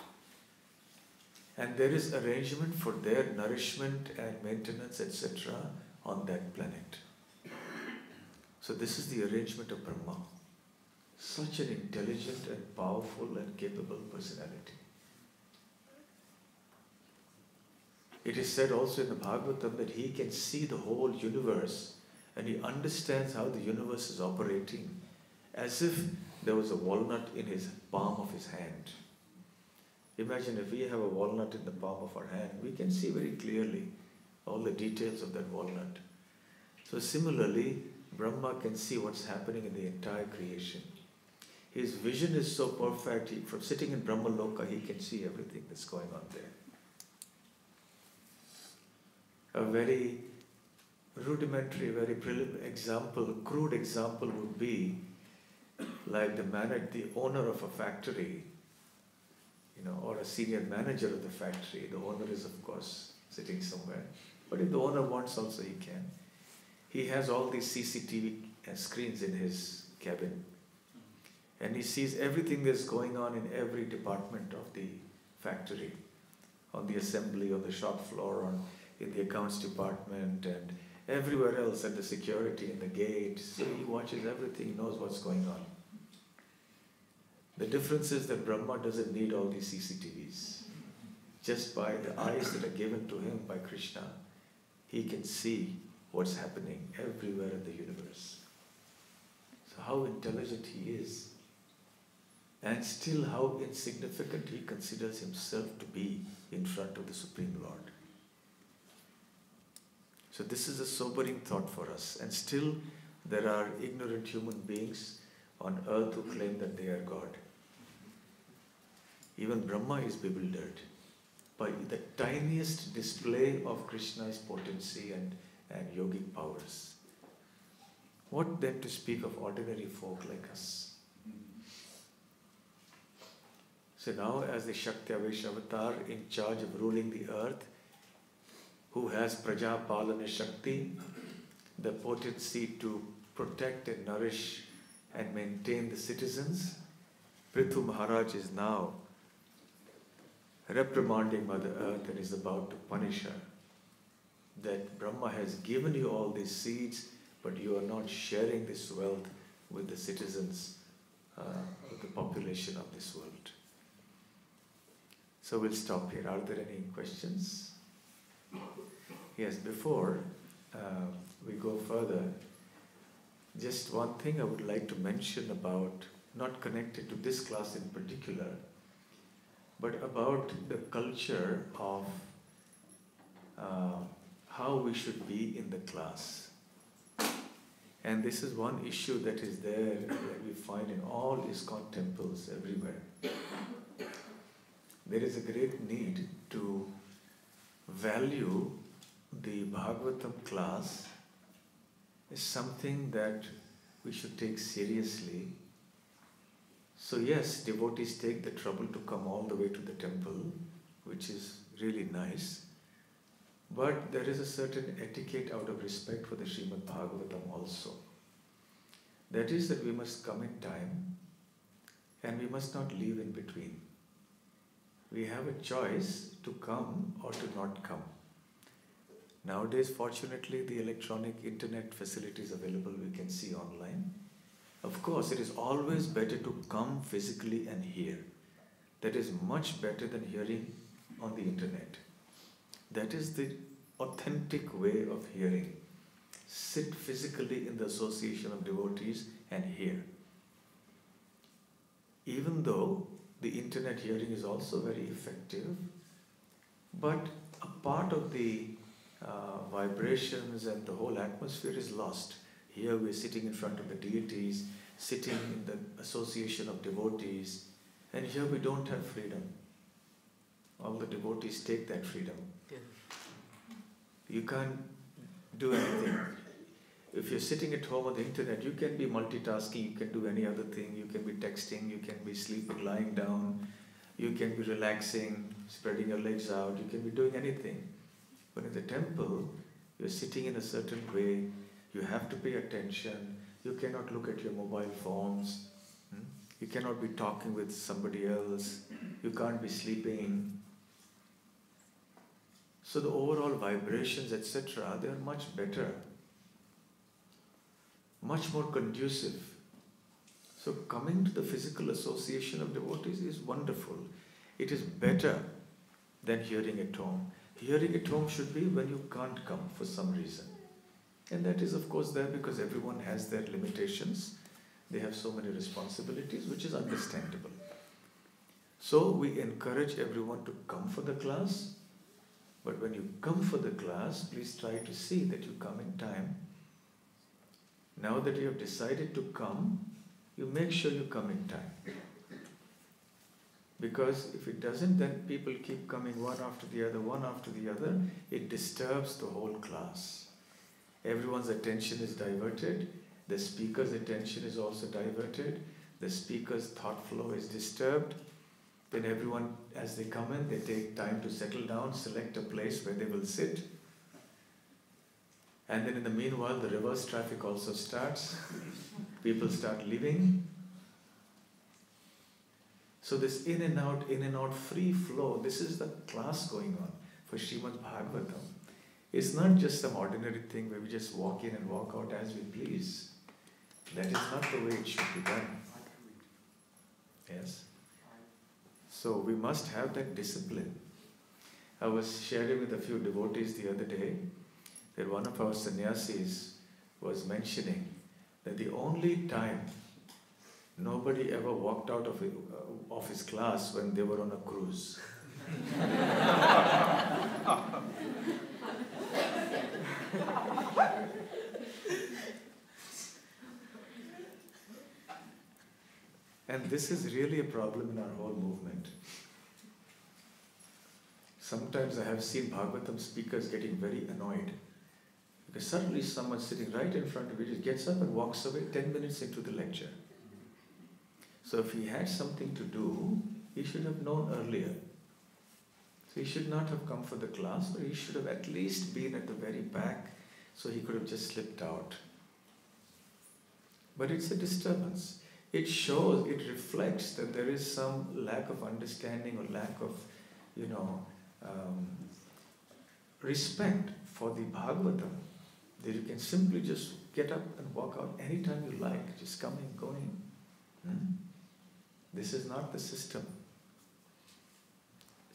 And there is arrangement for their nourishment and maintenance, etc. on that planet. So this is the arrangement of Brahma. Such an intelligent and powerful and capable personality. It is said also in the Bhagavatam that he can see the whole universe and he understands how the universe is operating as if there was a walnut in his palm of his hand. Imagine if we have a walnut in the palm of our hand, we can see very clearly all the details of that walnut. So similarly, Brahma can see what's happening in the entire creation. His vision is so perfect, from sitting in Brahma Loka, he can see everything that's going on there. A very rudimentary, very crude example would be like the owner of a factory, or a senior manager of the factory. The owner is, of course, sitting somewhere. But if the owner wants also, he can. He has all these CCTV screens in his cabin. And he sees everything that's going on in every department of the factory. On the assembly, on the shop floor, in the accounts department, and everywhere else, at the security, in the gate. So he watches everything, he knows what's going on. The difference is that Brahma doesn't need all these CCTVs. Just by the eyes that are given to him by Krishna, he can see what's happening everywhere in the universe. So how intelligent he is, and still how insignificant he considers himself to be in front of the Supreme Lord. So this is a sobering thought for us, and still there are ignorant human beings on earth who claim that they are God. Even Brahma is bewildered by the tiniest display of Krishna's potency and yogic powers. What then to speak of ordinary folk like us? So now, as the Shakti Avesh avatar in charge of ruling the earth, who has Praja Palana Shakti, the potency to protect and nourish and maintain the citizens, Prithu Maharaj is now reprimanding Mother Earth and is about to punish her. That Brahma has given you all these seeds, but you are not sharing this wealth with the citizens of the population of this world. So we'll stop here. Are there any questions? Yes, before we go further, just one thing I would like to mention about, not connected to this class in particular, but about the culture of how we should be in the class. And this is one issue that is there that we find in all ISKCON temples everywhere. There is a great need to value the Bhagavatam class as something that we should take seriously. So yes, devotees take the trouble to come all the way to the temple, which is really nice. But there is a certain etiquette out of respect for the Śrīmad Bhāgavatam also. That is that we must come in time and we must not leave in between. We have a choice to come or to not come. Nowadays, fortunately, the electronic internet facilities available we can see online. Of course, it is always better to come physically and hear. That is much better than hearing on the internet. That is the authentic way of hearing. Sit physically in the association of devotees and hear. Even though the internet hearing is also very effective, but a part of the vibrations and the whole atmosphere is lost. Here we are sitting in front of the deities, sitting in the association of devotees, and here we don't have freedom. All the devotees take that freedom. You can't do anything. If you're sitting at home on the internet, you can be multitasking, you can do any other thing, you can be texting, you can be sleeping, lying down, you can be relaxing, spreading your legs out, you can be doing anything. But in the temple, you're sitting in a certain way, you have to pay attention, you cannot look at your mobile phones, you cannot be talking with somebody else, you can't be sleeping. So the overall vibrations, etc., they are much better, much more conducive. So coming to the physical association of devotees is wonderful. It is better than hearing at home. Hearing at home should be when you can't come for some reason. And that is of course there because everyone has their limitations. They have so many responsibilities, which is understandable. So we encourage everyone to come for the class. But when you come for the class, please try to see that you come in time. Now that you have decided to come, you make sure you come in time. Because if it doesn't, then people keep coming one after the other, it disturbs the whole class. Everyone's attention is diverted, the speaker's attention is also diverted, the speaker's thought flow is disturbed. Then everyone, as they come in, they take time to settle down, select a place where they will sit. And then in the meanwhile, the reverse traffic also starts. People start leaving. So this in and out, free flow, this is the class going on for Śrīmad Bhāgavatam. It's not just some ordinary thing where we just walk in and walk out as we please. That is not the way it should be done. Yes? So we must have that discipline. I was sharing with a few devotees the other day that one of our sannyasis was mentioning that the only time nobody ever walked out of his class when they were on a cruise. And this is really a problem in our whole movement. Sometimes I have seen Bhagavatam speakers getting very annoyed because suddenly someone sitting right in front of you just gets up and walks away 10 minutes into the lecture. So if he had something to do, he should have known earlier. So he should not have come for the class, or he should have at least been at the very back so he could have just slipped out. But it's a disturbance. It shows, it reflects that there is some lack of understanding or lack of, respect for the Bhagavatam. That you can simply just get up and walk out anytime you like, just coming, going. This is not the system.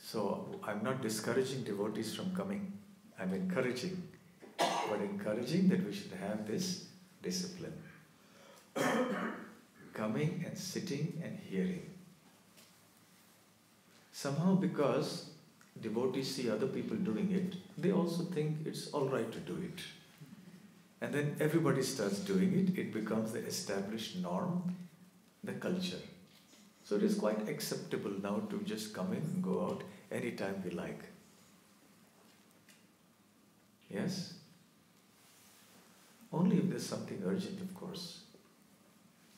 So I'm not discouraging devotees from coming. I'm encouraging. But encouraging that we should have this discipline. Coming and sitting and hearing. Somehow because devotees see other people doing it, they also think it's all right to do it. And then everybody starts doing it, it becomes the established norm, the culture. So it is quite acceptable now to just come in and go out anytime we like. Yes? Only if there's something urgent, of course.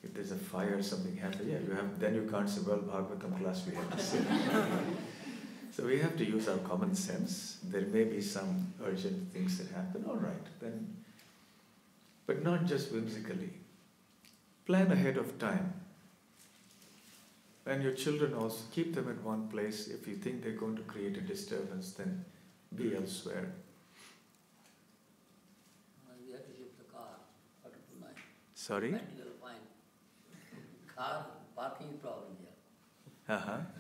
If there's a fire, something happens, then you can't say, well, Bhagavatam class we have to sit. So we have to use our common sense. There may be some urgent things that happen, all right, then. But not just whimsically. Plan ahead of time. And your children also, keep them at one place. If you think they're going to create a disturbance, then be elsewhere. Sorry? Practical point. Car parking problem here.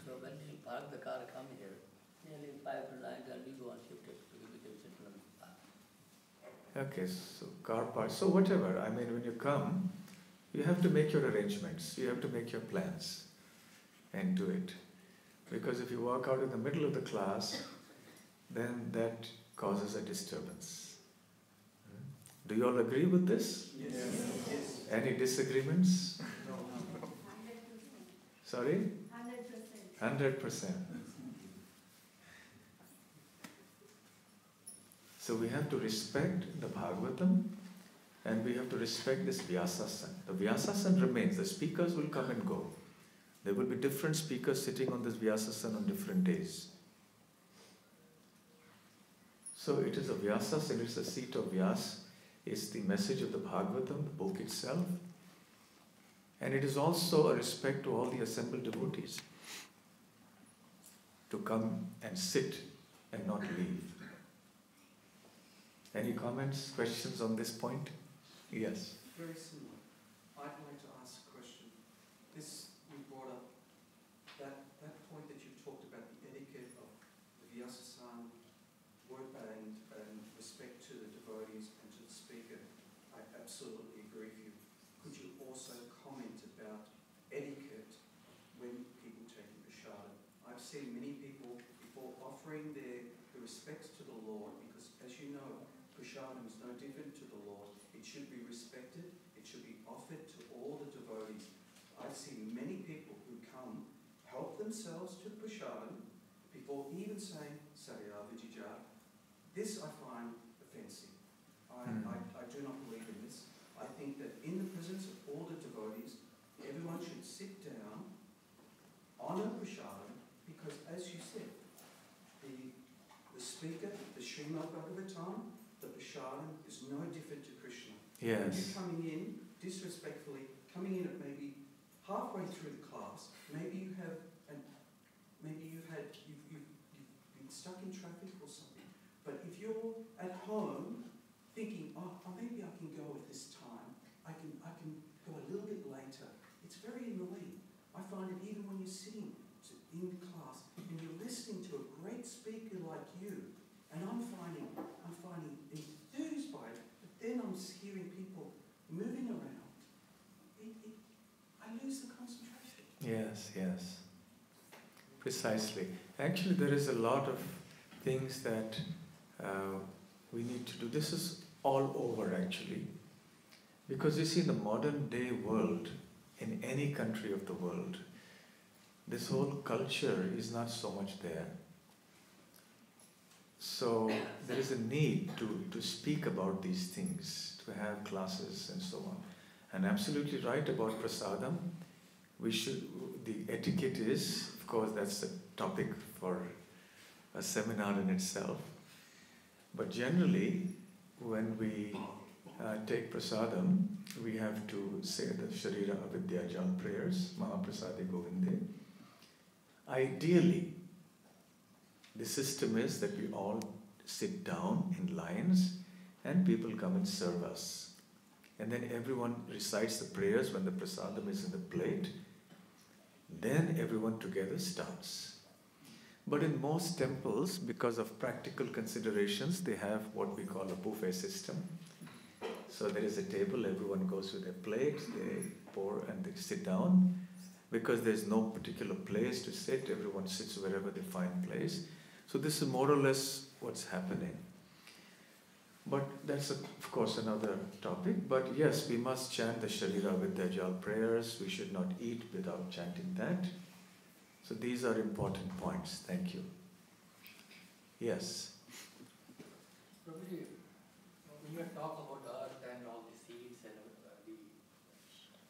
So when you park the car, come here, nearly 5 lines and we go and shift it to become central park. Okay, so car park. So whatever, I mean, when you come, you have to make your arrangements, you have to make your plans and do it. Because if you walk out in the middle of the class, then that causes a disturbance. Do you all agree with this? Yes. Any disagreements? No. Sorry? 100%. 100%. So we have to respect the Bhagavatam and we have to respect this Vyasasana. The Vyasasana remains, the speakers will come and go. There will be different speakers sitting on this Vyasasana on different days. So it is a Vyasasana, it's a seat of Vyas, it's the message of the Bhagavatam, the book itself. And it is also a respect to all the assembled devotees to come and sit and not leave. Any comments, questions on this point? Yes. Very similar. I'd like to ask a question. This, you brought up that point that you talked about, the etiquette of the Vyasasana, word and respect to the devotees and to the speaker. I absolutely agree with you. Could you also comment about etiquette when people take prasada? I've seen many people, before offering their respects to the Lord, because as you know, prasada is no different to the Lord. It should be respected. It should be offered to all the devotees. I've seen many people who come, help themselves to prasada before even saying Sarya Vijaya. This I find offensive. I do not believe in this. I think that in the presence of all the devotees, everyone should sit down, honor prasada, because as you said, the speaker, the Śrīmad Bhāgavatam, the prasada is no different to Krishna. Yes. You're coming in disrespectfully, coming in at maybe halfway through the class, maybe you've been stuck in traffic or something. But if you're at home thinking, oh, maybe I can go at this time, I can go a little bit later, it's very annoying. I find it even when you're sitting in class and you're listening to a great speaker like you, and I'm finding enthused by it, but then I'm hearing people moving around. I lose the concentration. Yes, yes. Precisely. Actually, there is a lot of things that we need to do. This is all over actually. Because you see, in the modern day world, in any country of the world, this whole culture is not so much there. So there is a need to speak about these things, to have classes and so on. And absolutely right about prasadam. The etiquette is, of course, that's a topic for a seminar in itself. But generally, when we take prasadam, we have to say the Sharira Avidya Jal prayers, Mahaprasade Govinde. Ideally, the system is that we all sit down in lines and people come and serve us. And then everyone recites the prayers when the prasadam is in the plate. Then everyone together starts. But in most temples, because of practical considerations, they have what we call a buffet system. So there is a table, everyone goes with their plates, they pour and they sit down. Because there's no particular place to sit, everyone sits wherever they find place. So this is more or less what's happening. But that's, of course, another topic. But yes, we must chant the Sharira Vidya Jal prayers. We should not eat without chanting that. So these are important points. Thank you. Yes. Probably, when you talk about earth and all the seeds and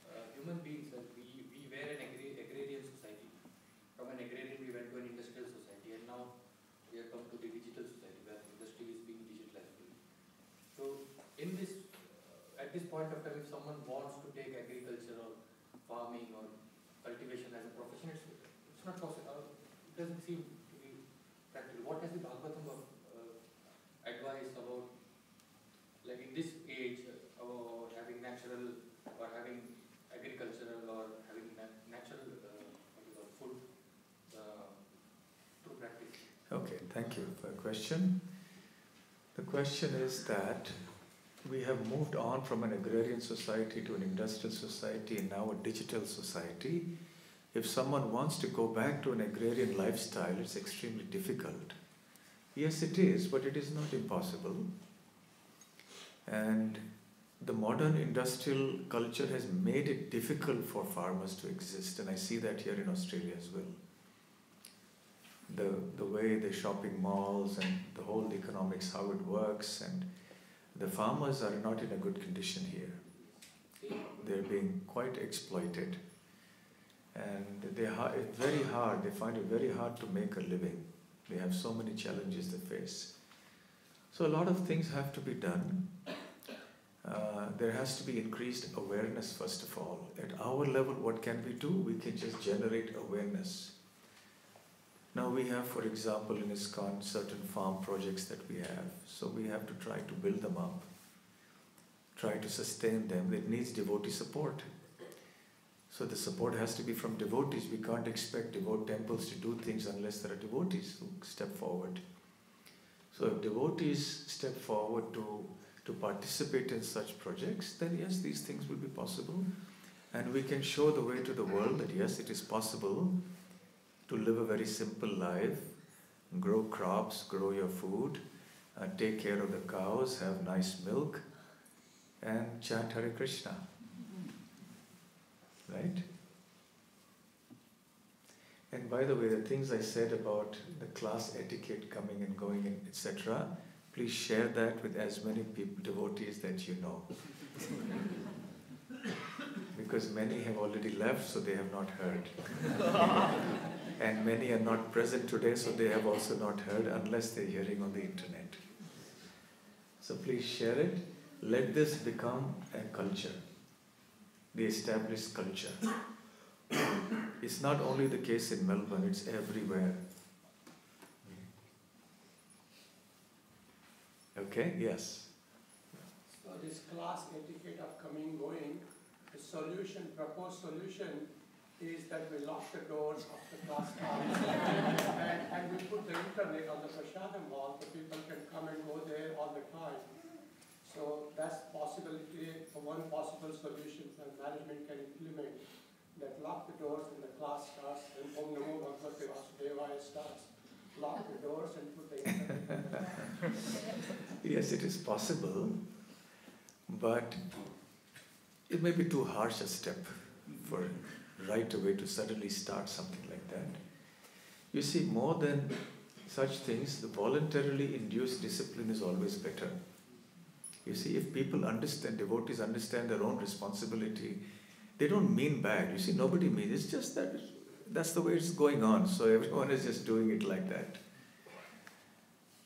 the human beings, we were an agrarian society. From an agrarian, we went to an industrial society, and now we have come to the digital society where industry is being digitalized. So, in this, at this point of time, if someone wants to take agriculture or farming or cultivation as a profession, it's not possible. It doesn't seem to be practical. What has the Bhagavatam advice about, like in this age, having natural or Thank you for your question. The question is that we have moved on from an agrarian society to an industrial society and now a digital society. If someone wants to go back to an agrarian lifestyle, it's extremely difficult. Yes, it is, but it is not impossible. And the modern industrial culture has made it difficult for farmers to exist, and I see that here in Australia as well. The way the shopping malls and the whole economics, how it works, and the farmers are not in a good condition here. They're being quite exploited. And it's very hard, they find it very hard to make a living. They have so many challenges they face. So a lot of things have to be done. There has to be increased awareness first of all. At our level, what can we do? We can just generate awareness. Now we have, for example, in ISKCON, certain farm projects that we have. So we have to try to build them up, try to sustain them. It needs devotee support. So the support has to be from devotees. We can't expect devote temples to do things unless there are devotees who step forward. So if devotees step forward to participate in such projects, then yes, these things will be possible. And we can show the way to the world that yes, it is possible to live a very simple life, grow crops, grow your food, take care of the cows, have nice milk, and chant Hare Krishna. Right? And by the way, the things I said about the class etiquette coming and going in, etc., please share that with as many people, devotees that you know. Because many have already left, so they have not heard. And many are not present today, so they have also not heard unless they're hearing on the internet. So please share it. Let this become a culture, the established culture. It's not only the case in Melbourne, it's everywhere. Okay, yes. So this class etiquette of coming, going, the solution, proposed solution is that we lock the doors of the class and we put the internet on the Prashadam hall so people can come and go there all the time. So that's possibility, one possible solution that management can implement, that lock the doors when the class starts and Om Namo Bhagavate Vasudevaya starts. Lock the doors and put the internet. Yes, it is possible, but it may be too harsh a step for right away to suddenly start something like that. You see, more than such things, the voluntarily induced discipline is always better. You see, if people understand, devotees understand their own responsibility, they don't mean bad. You see, nobody means, it's just that that's the way it's going on, so everyone is just doing it like that.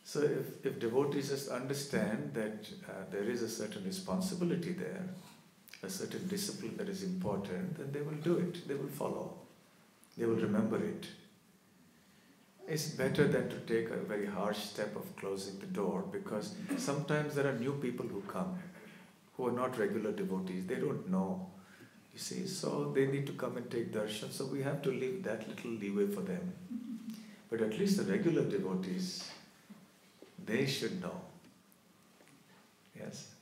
So if devotees just understand that there is a certain responsibility there, a certain discipline that is important, then they will do it, they will follow, they will remember it. It's better than to take a very harsh step of closing the door, because sometimes there are new people who come, who are not regular devotees, they don't know. You see, so they need to come and take darshan, so we have to leave that little leeway for them. But at least the regular devotees, they should know. Yes.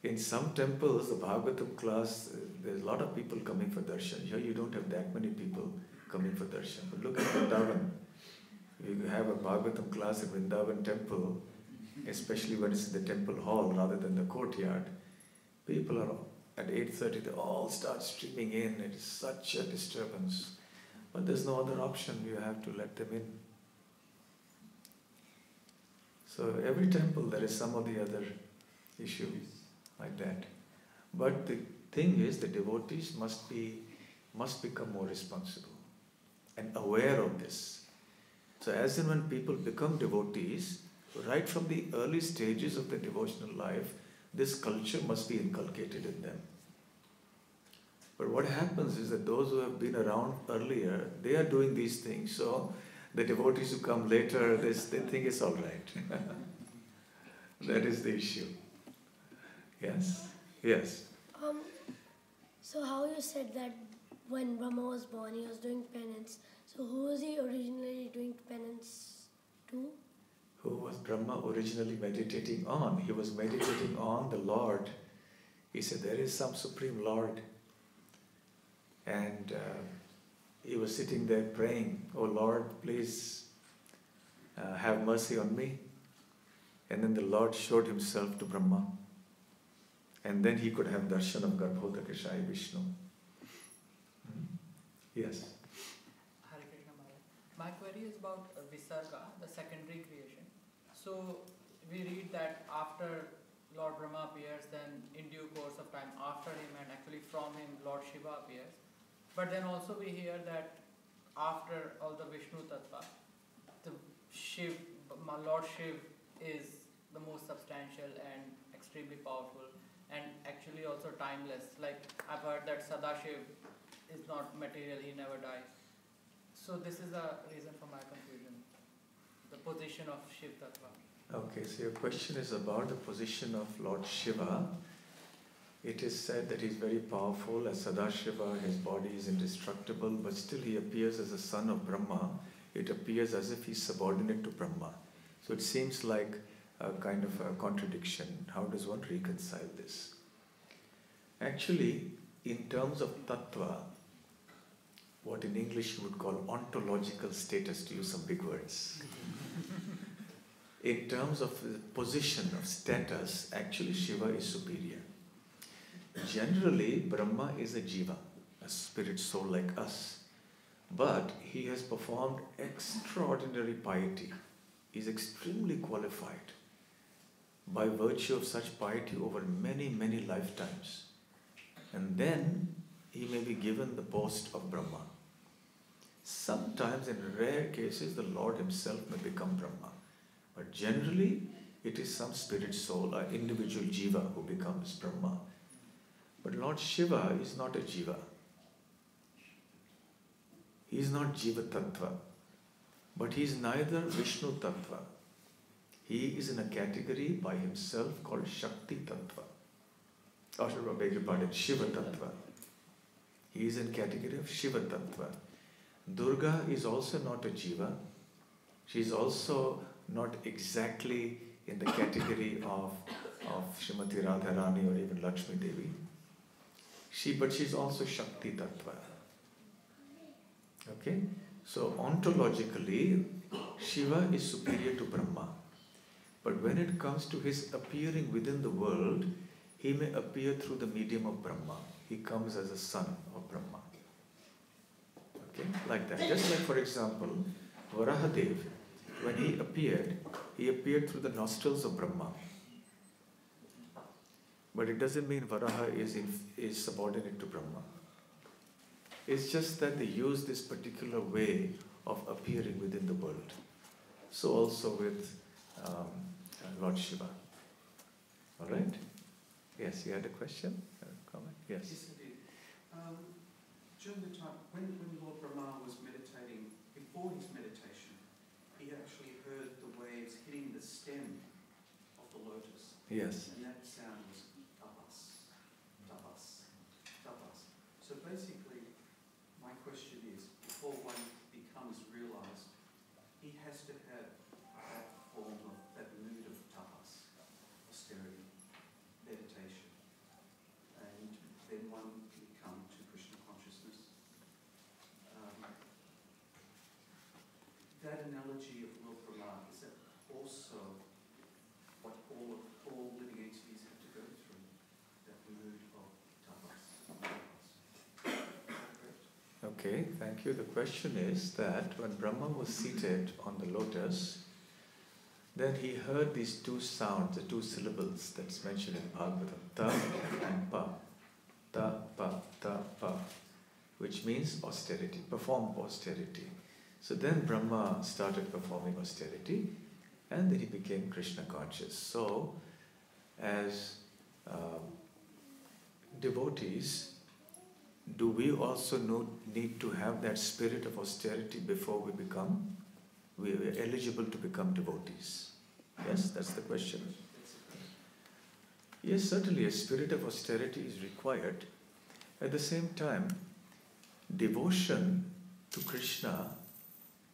In some temples, the Bhagavatam class, there's a lot of people coming for darshan. Here you don't have that many people coming for darshan. But look at Vrindavan. You have a Bhagavatam class at Vrindavan temple, especially when it's in the temple hall rather than the courtyard. People are at 8:30, they all start streaming in. It is such a disturbance. But there's no other option. You have to let them in. So every temple there is some or the other issue like that. But the thing is, the devotees must become more responsible and aware of this. So as and when people become devotees, right from the early stages of the devotional life, this culture must be inculcated in them. But what happens is that those who have been around earlier, they are doing these things. So the devotees who come later, they think it's all right. That is the issue. Yes? Yes. So how you said that when Brahma was born, he was doing penance. So who was he originally doing penance to? Brahma originally meditating on? He was meditating on the Lord. He said, there is some Supreme Lord. And he was sitting there praying, oh Lord, please have mercy on me. And then the Lord showed himself to Brahma. And then he could have darshan of Garbhodaka Shai Vishnu. Yes. Hare Krishna Maharaj. My query is about Visarga, the secondary creation. So we read that after Lord Brahma appears, then in due course of time after him and actually from him Lord Shiva appears. But then also we hear that after all the Vishnu Tattva, the Lord Shiv is the most substantial and extremely powerful and actually also timeless. Like I've heard that Sadashiv is not material, he never dies. So this is a reason for my confusion, the position of Shiv Tattva. Okay, so your question is about the position of Lord Shiva. It is said that he is very powerful as Sadashiva, his body is indestructible, but still he appears as a son of Brahma. It appears as if he is subordinate to Brahma. So it seems like a kind of a contradiction. How does one reconcile this? Actually, in terms of tattva, what in English you would call ontological status, to use some big words. In terms of the position of status, actually Shiva is superior. Generally, Brahma is a jiva, a spirit soul like us. But he has performed extraordinary piety. He is extremely qualified by virtue of such piety over many, many lifetimes. And then he may be given the post of Brahma. Sometimes, in rare cases, the Lord himself may become Brahma. But generally, it is some spirit soul, an individual jiva who becomes Brahma. But Lord Shiva is not a jiva. He is not jiva tattva. But he is neither Vishnu tattva. He is in a category by himself called Shakti tattva. Oh, I beg your pardon, Shiva tattva. He is in category of Shiva tattva. Durga is also not a jiva. She is also not exactly in the category of Srimati Radharani or even Lakshmi Devi. But she is also Shakti tattva. Okay? So ontologically, Shiva is superior to Brahma. But when it comes to his appearing within the world, he may appear through the medium of Brahma. He comes as a son of Brahma. Okay? Like that. Just like, for example, Varahadev, when he appeared through the nostrils of Brahma. But it doesn't mean Varaha is subordinate to Brahma. It's just that they use this particular way of appearing within the world. So also with Lord Shiva. All right? Yes, you had a question? A comment? Yes. Yes, indeed. During the time when Lord Brahma was meditating, before his meditation, he actually heard the waves hitting the stem of the lotus. Yes. And that sound was tapas, tapas, tapas. So basically, my question is, before one becomes realized, he has to have that form of, that mood of tapas, austerity, meditation, and then one can come to Krishna consciousness. That analogy of Lord Brahma, is that also what all living entities have to go through, that mood of tapas? Okay, thank you. The question is that when Brahma was seated on the lotus, then he heard these two sounds, the two syllables that's mentioned in Bhagavatam, ta and pa. Ta, pa, ta, pa, which means austerity, perform austerity. So then Brahma started performing austerity and then he became Krishna conscious. So, as devotees, do we also need to have that spirit of austerity before we are eligible to become devotees? Yes, that's the question. Yes, certainly a spirit of austerity is required. At the same time, devotion to Krishna,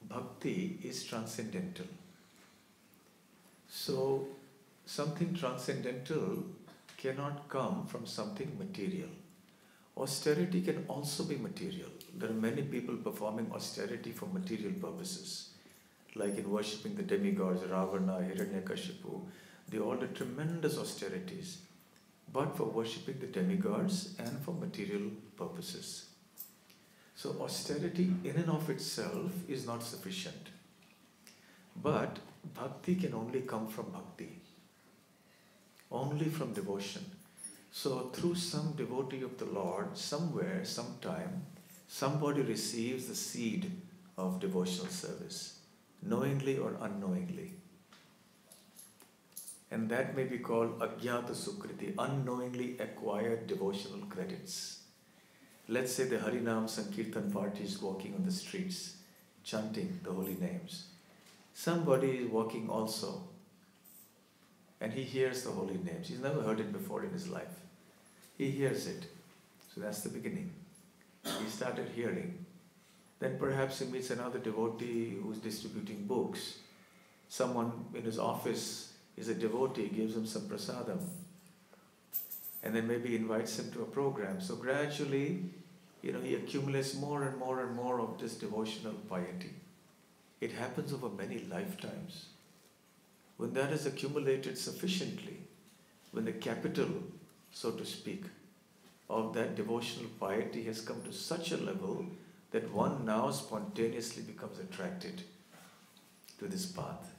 bhakti, is transcendental. So, something transcendental cannot come from something material. Austerity can also be material. There are many people performing austerity for material purposes, like in worshipping the demigods, Ravana, Hiranyakashipu. They all did tremendous austerities, but for worshipping the demigods and for material purposes. So austerity in and of itself is not sufficient. But bhakti can only come from bhakti, only from devotion. So through some devotee of the Lord, somewhere, sometime, somebody receives the seed of devotional service, knowingly or unknowingly. And that may be called ajñāta sukriti, unknowingly acquired devotional credits. Let's say the Harinam Sankirtan party is walking on the streets, chanting the holy names. Somebody is walking also, and he hears the holy names. He's never heard it before in his life. He hears it. So that's the beginning. He started hearing. Then perhaps he meets another devotee who's distributing books. Someone in his office is a devotee, gives him some prasadam, and then maybe invites him to a program. So gradually, he accumulates more and more and more of this devotional piety. It happens over many lifetimes. When that is accumulated sufficiently, when the capital, so to speak, of that devotional piety has come to such a level that one now spontaneously becomes attracted to this path.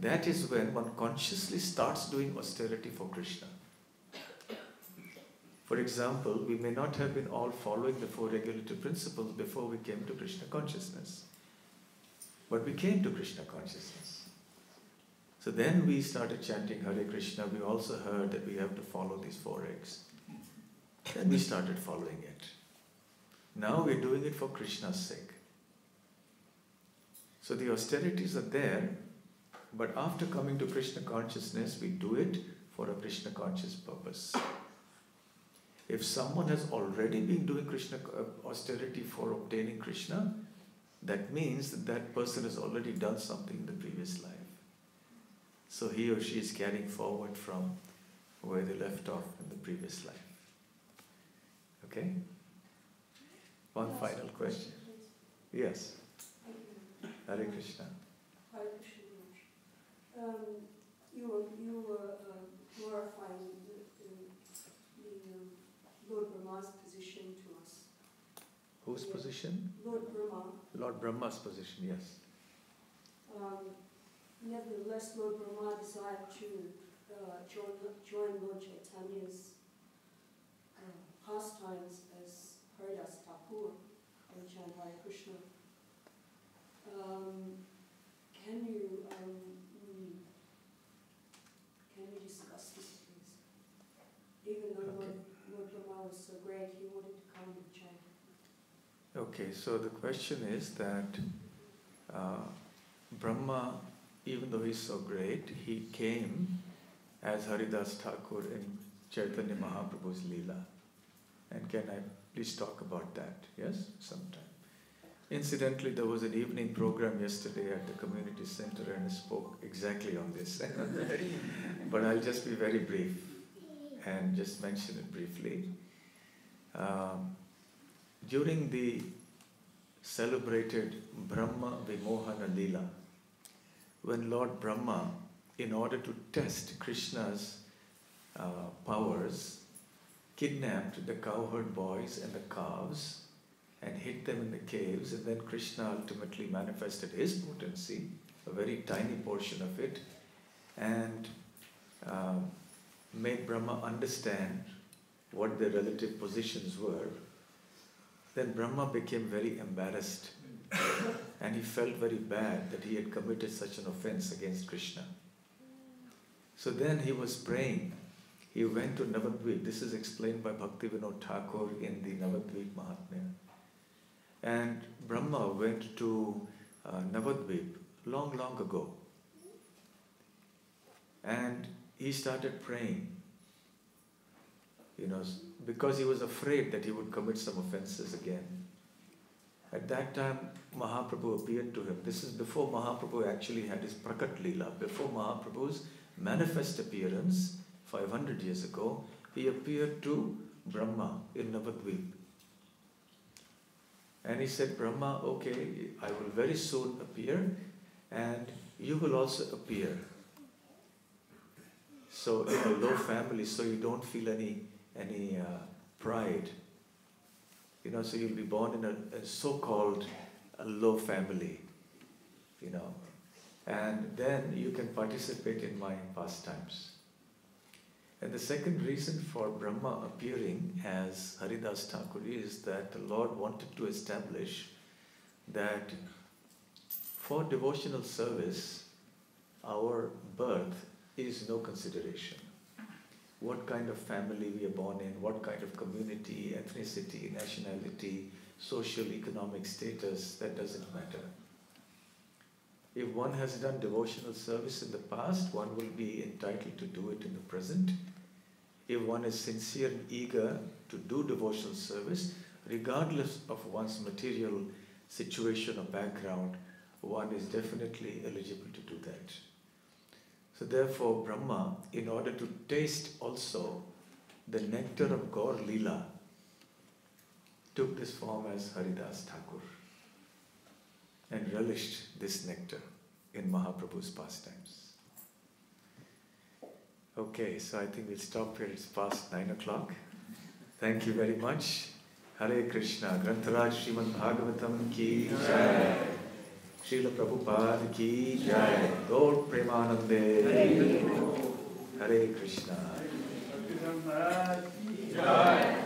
That is when one consciously starts doing austerity for Krishna. For example, we may not have been all following the 4 regulative principles before we came to Krishna consciousness. But we came to Krishna consciousness. So then we started chanting Hare Krishna. We also heard that we have to follow these 4 regs. Then we started following it. Now we're doing it for Krishna's sake. So the austerities are there, but after coming to Krishna consciousness, we do it for a Krishna conscious purpose. If someone has already been doing Krishna austerity for obtaining Krishna, that means that that person has already done something in the previous life. So he or she is carrying forward from where they left off in the previous life. Okay? One final question. Yes. Hare Krishna. Hare Krishna. You were glorifying the Lord Brahma's position to us. Whose position? Lord Brahma. Lord Brahma's position, yes. Nevertheless, Lord Brahma desired to join Lord Chaitanya's pastimes as Haridas Thakur and chant Hare Krishna. Can you discuss this, please? Even though Lord Brahma was so great, he wanted to come and chant. Okay, so the question is that Brahma, even though he's so great, he came as Haridas Thakur in Chaitanya Mahaprabhu's Leela. And can I please talk about that? Yes, sometime. Incidentally, there was an evening program yesterday at the community center and I spoke exactly on this. But I'll just be very brief and just mention it briefly. During the celebrated Brahma Vimohana Leela, when Lord Brahma, in order to test Krishna's powers, kidnapped the cowherd boys and the calves and hid them in the caves, and then Krishna ultimately manifested his potency, a very tiny portion of it, and made Brahma understand what their relative positions were. Then Brahma became very embarrassed and he felt very bad that he had committed such an offense against Krishna. So then he was praying. He went to Navadvip. This is explained by Bhaktivedanta Thakur in the Navadvip Mahatmya. And Brahma went to Navadvip long, long ago. And he started praying, because he was afraid that he would commit some offenses again. At that time, Mahaprabhu appeared to him. This is before Mahaprabhu actually had his Prakat Leela. Before Mahaprabhu's manifest appearance, 500 years ago, he appeared to Brahma in Navadvip. And he said, Brahma, okay, I will very soon appear, and you will also appear. So in a low family, so you don't feel any pride. You know, so you'll be born in a so-called low family, you know, and then you can participate in my pastimes. And the second reason for Brahma appearing as Haridas Thakur is that the Lord wanted to establish that for devotional service, our birth is no consideration. What kind of family we are born in, what kind of community, ethnicity, nationality, social, economic status, that doesn't matter. If one has done devotional service in the past, one will be entitled to do it in the present. If one is sincere and eager to do devotional service, regardless of one's material situation or background, one is definitely eligible to do that. So therefore, Brahma, in order to taste also the nectar of Gaur Leela, took this form as Haridas Thakur and relished this nectar in Mahaprabhu's pastimes. Okay, so I think we'll stop here. It's past 9 o'clock. Thank you very much. Hare Krishna. Grantharaj Śrīmad Bhāgavatam ki jai. Srila Prabhupada ki jai. Gaur Premanande. Hare Krishna. Maharaj ki Jai.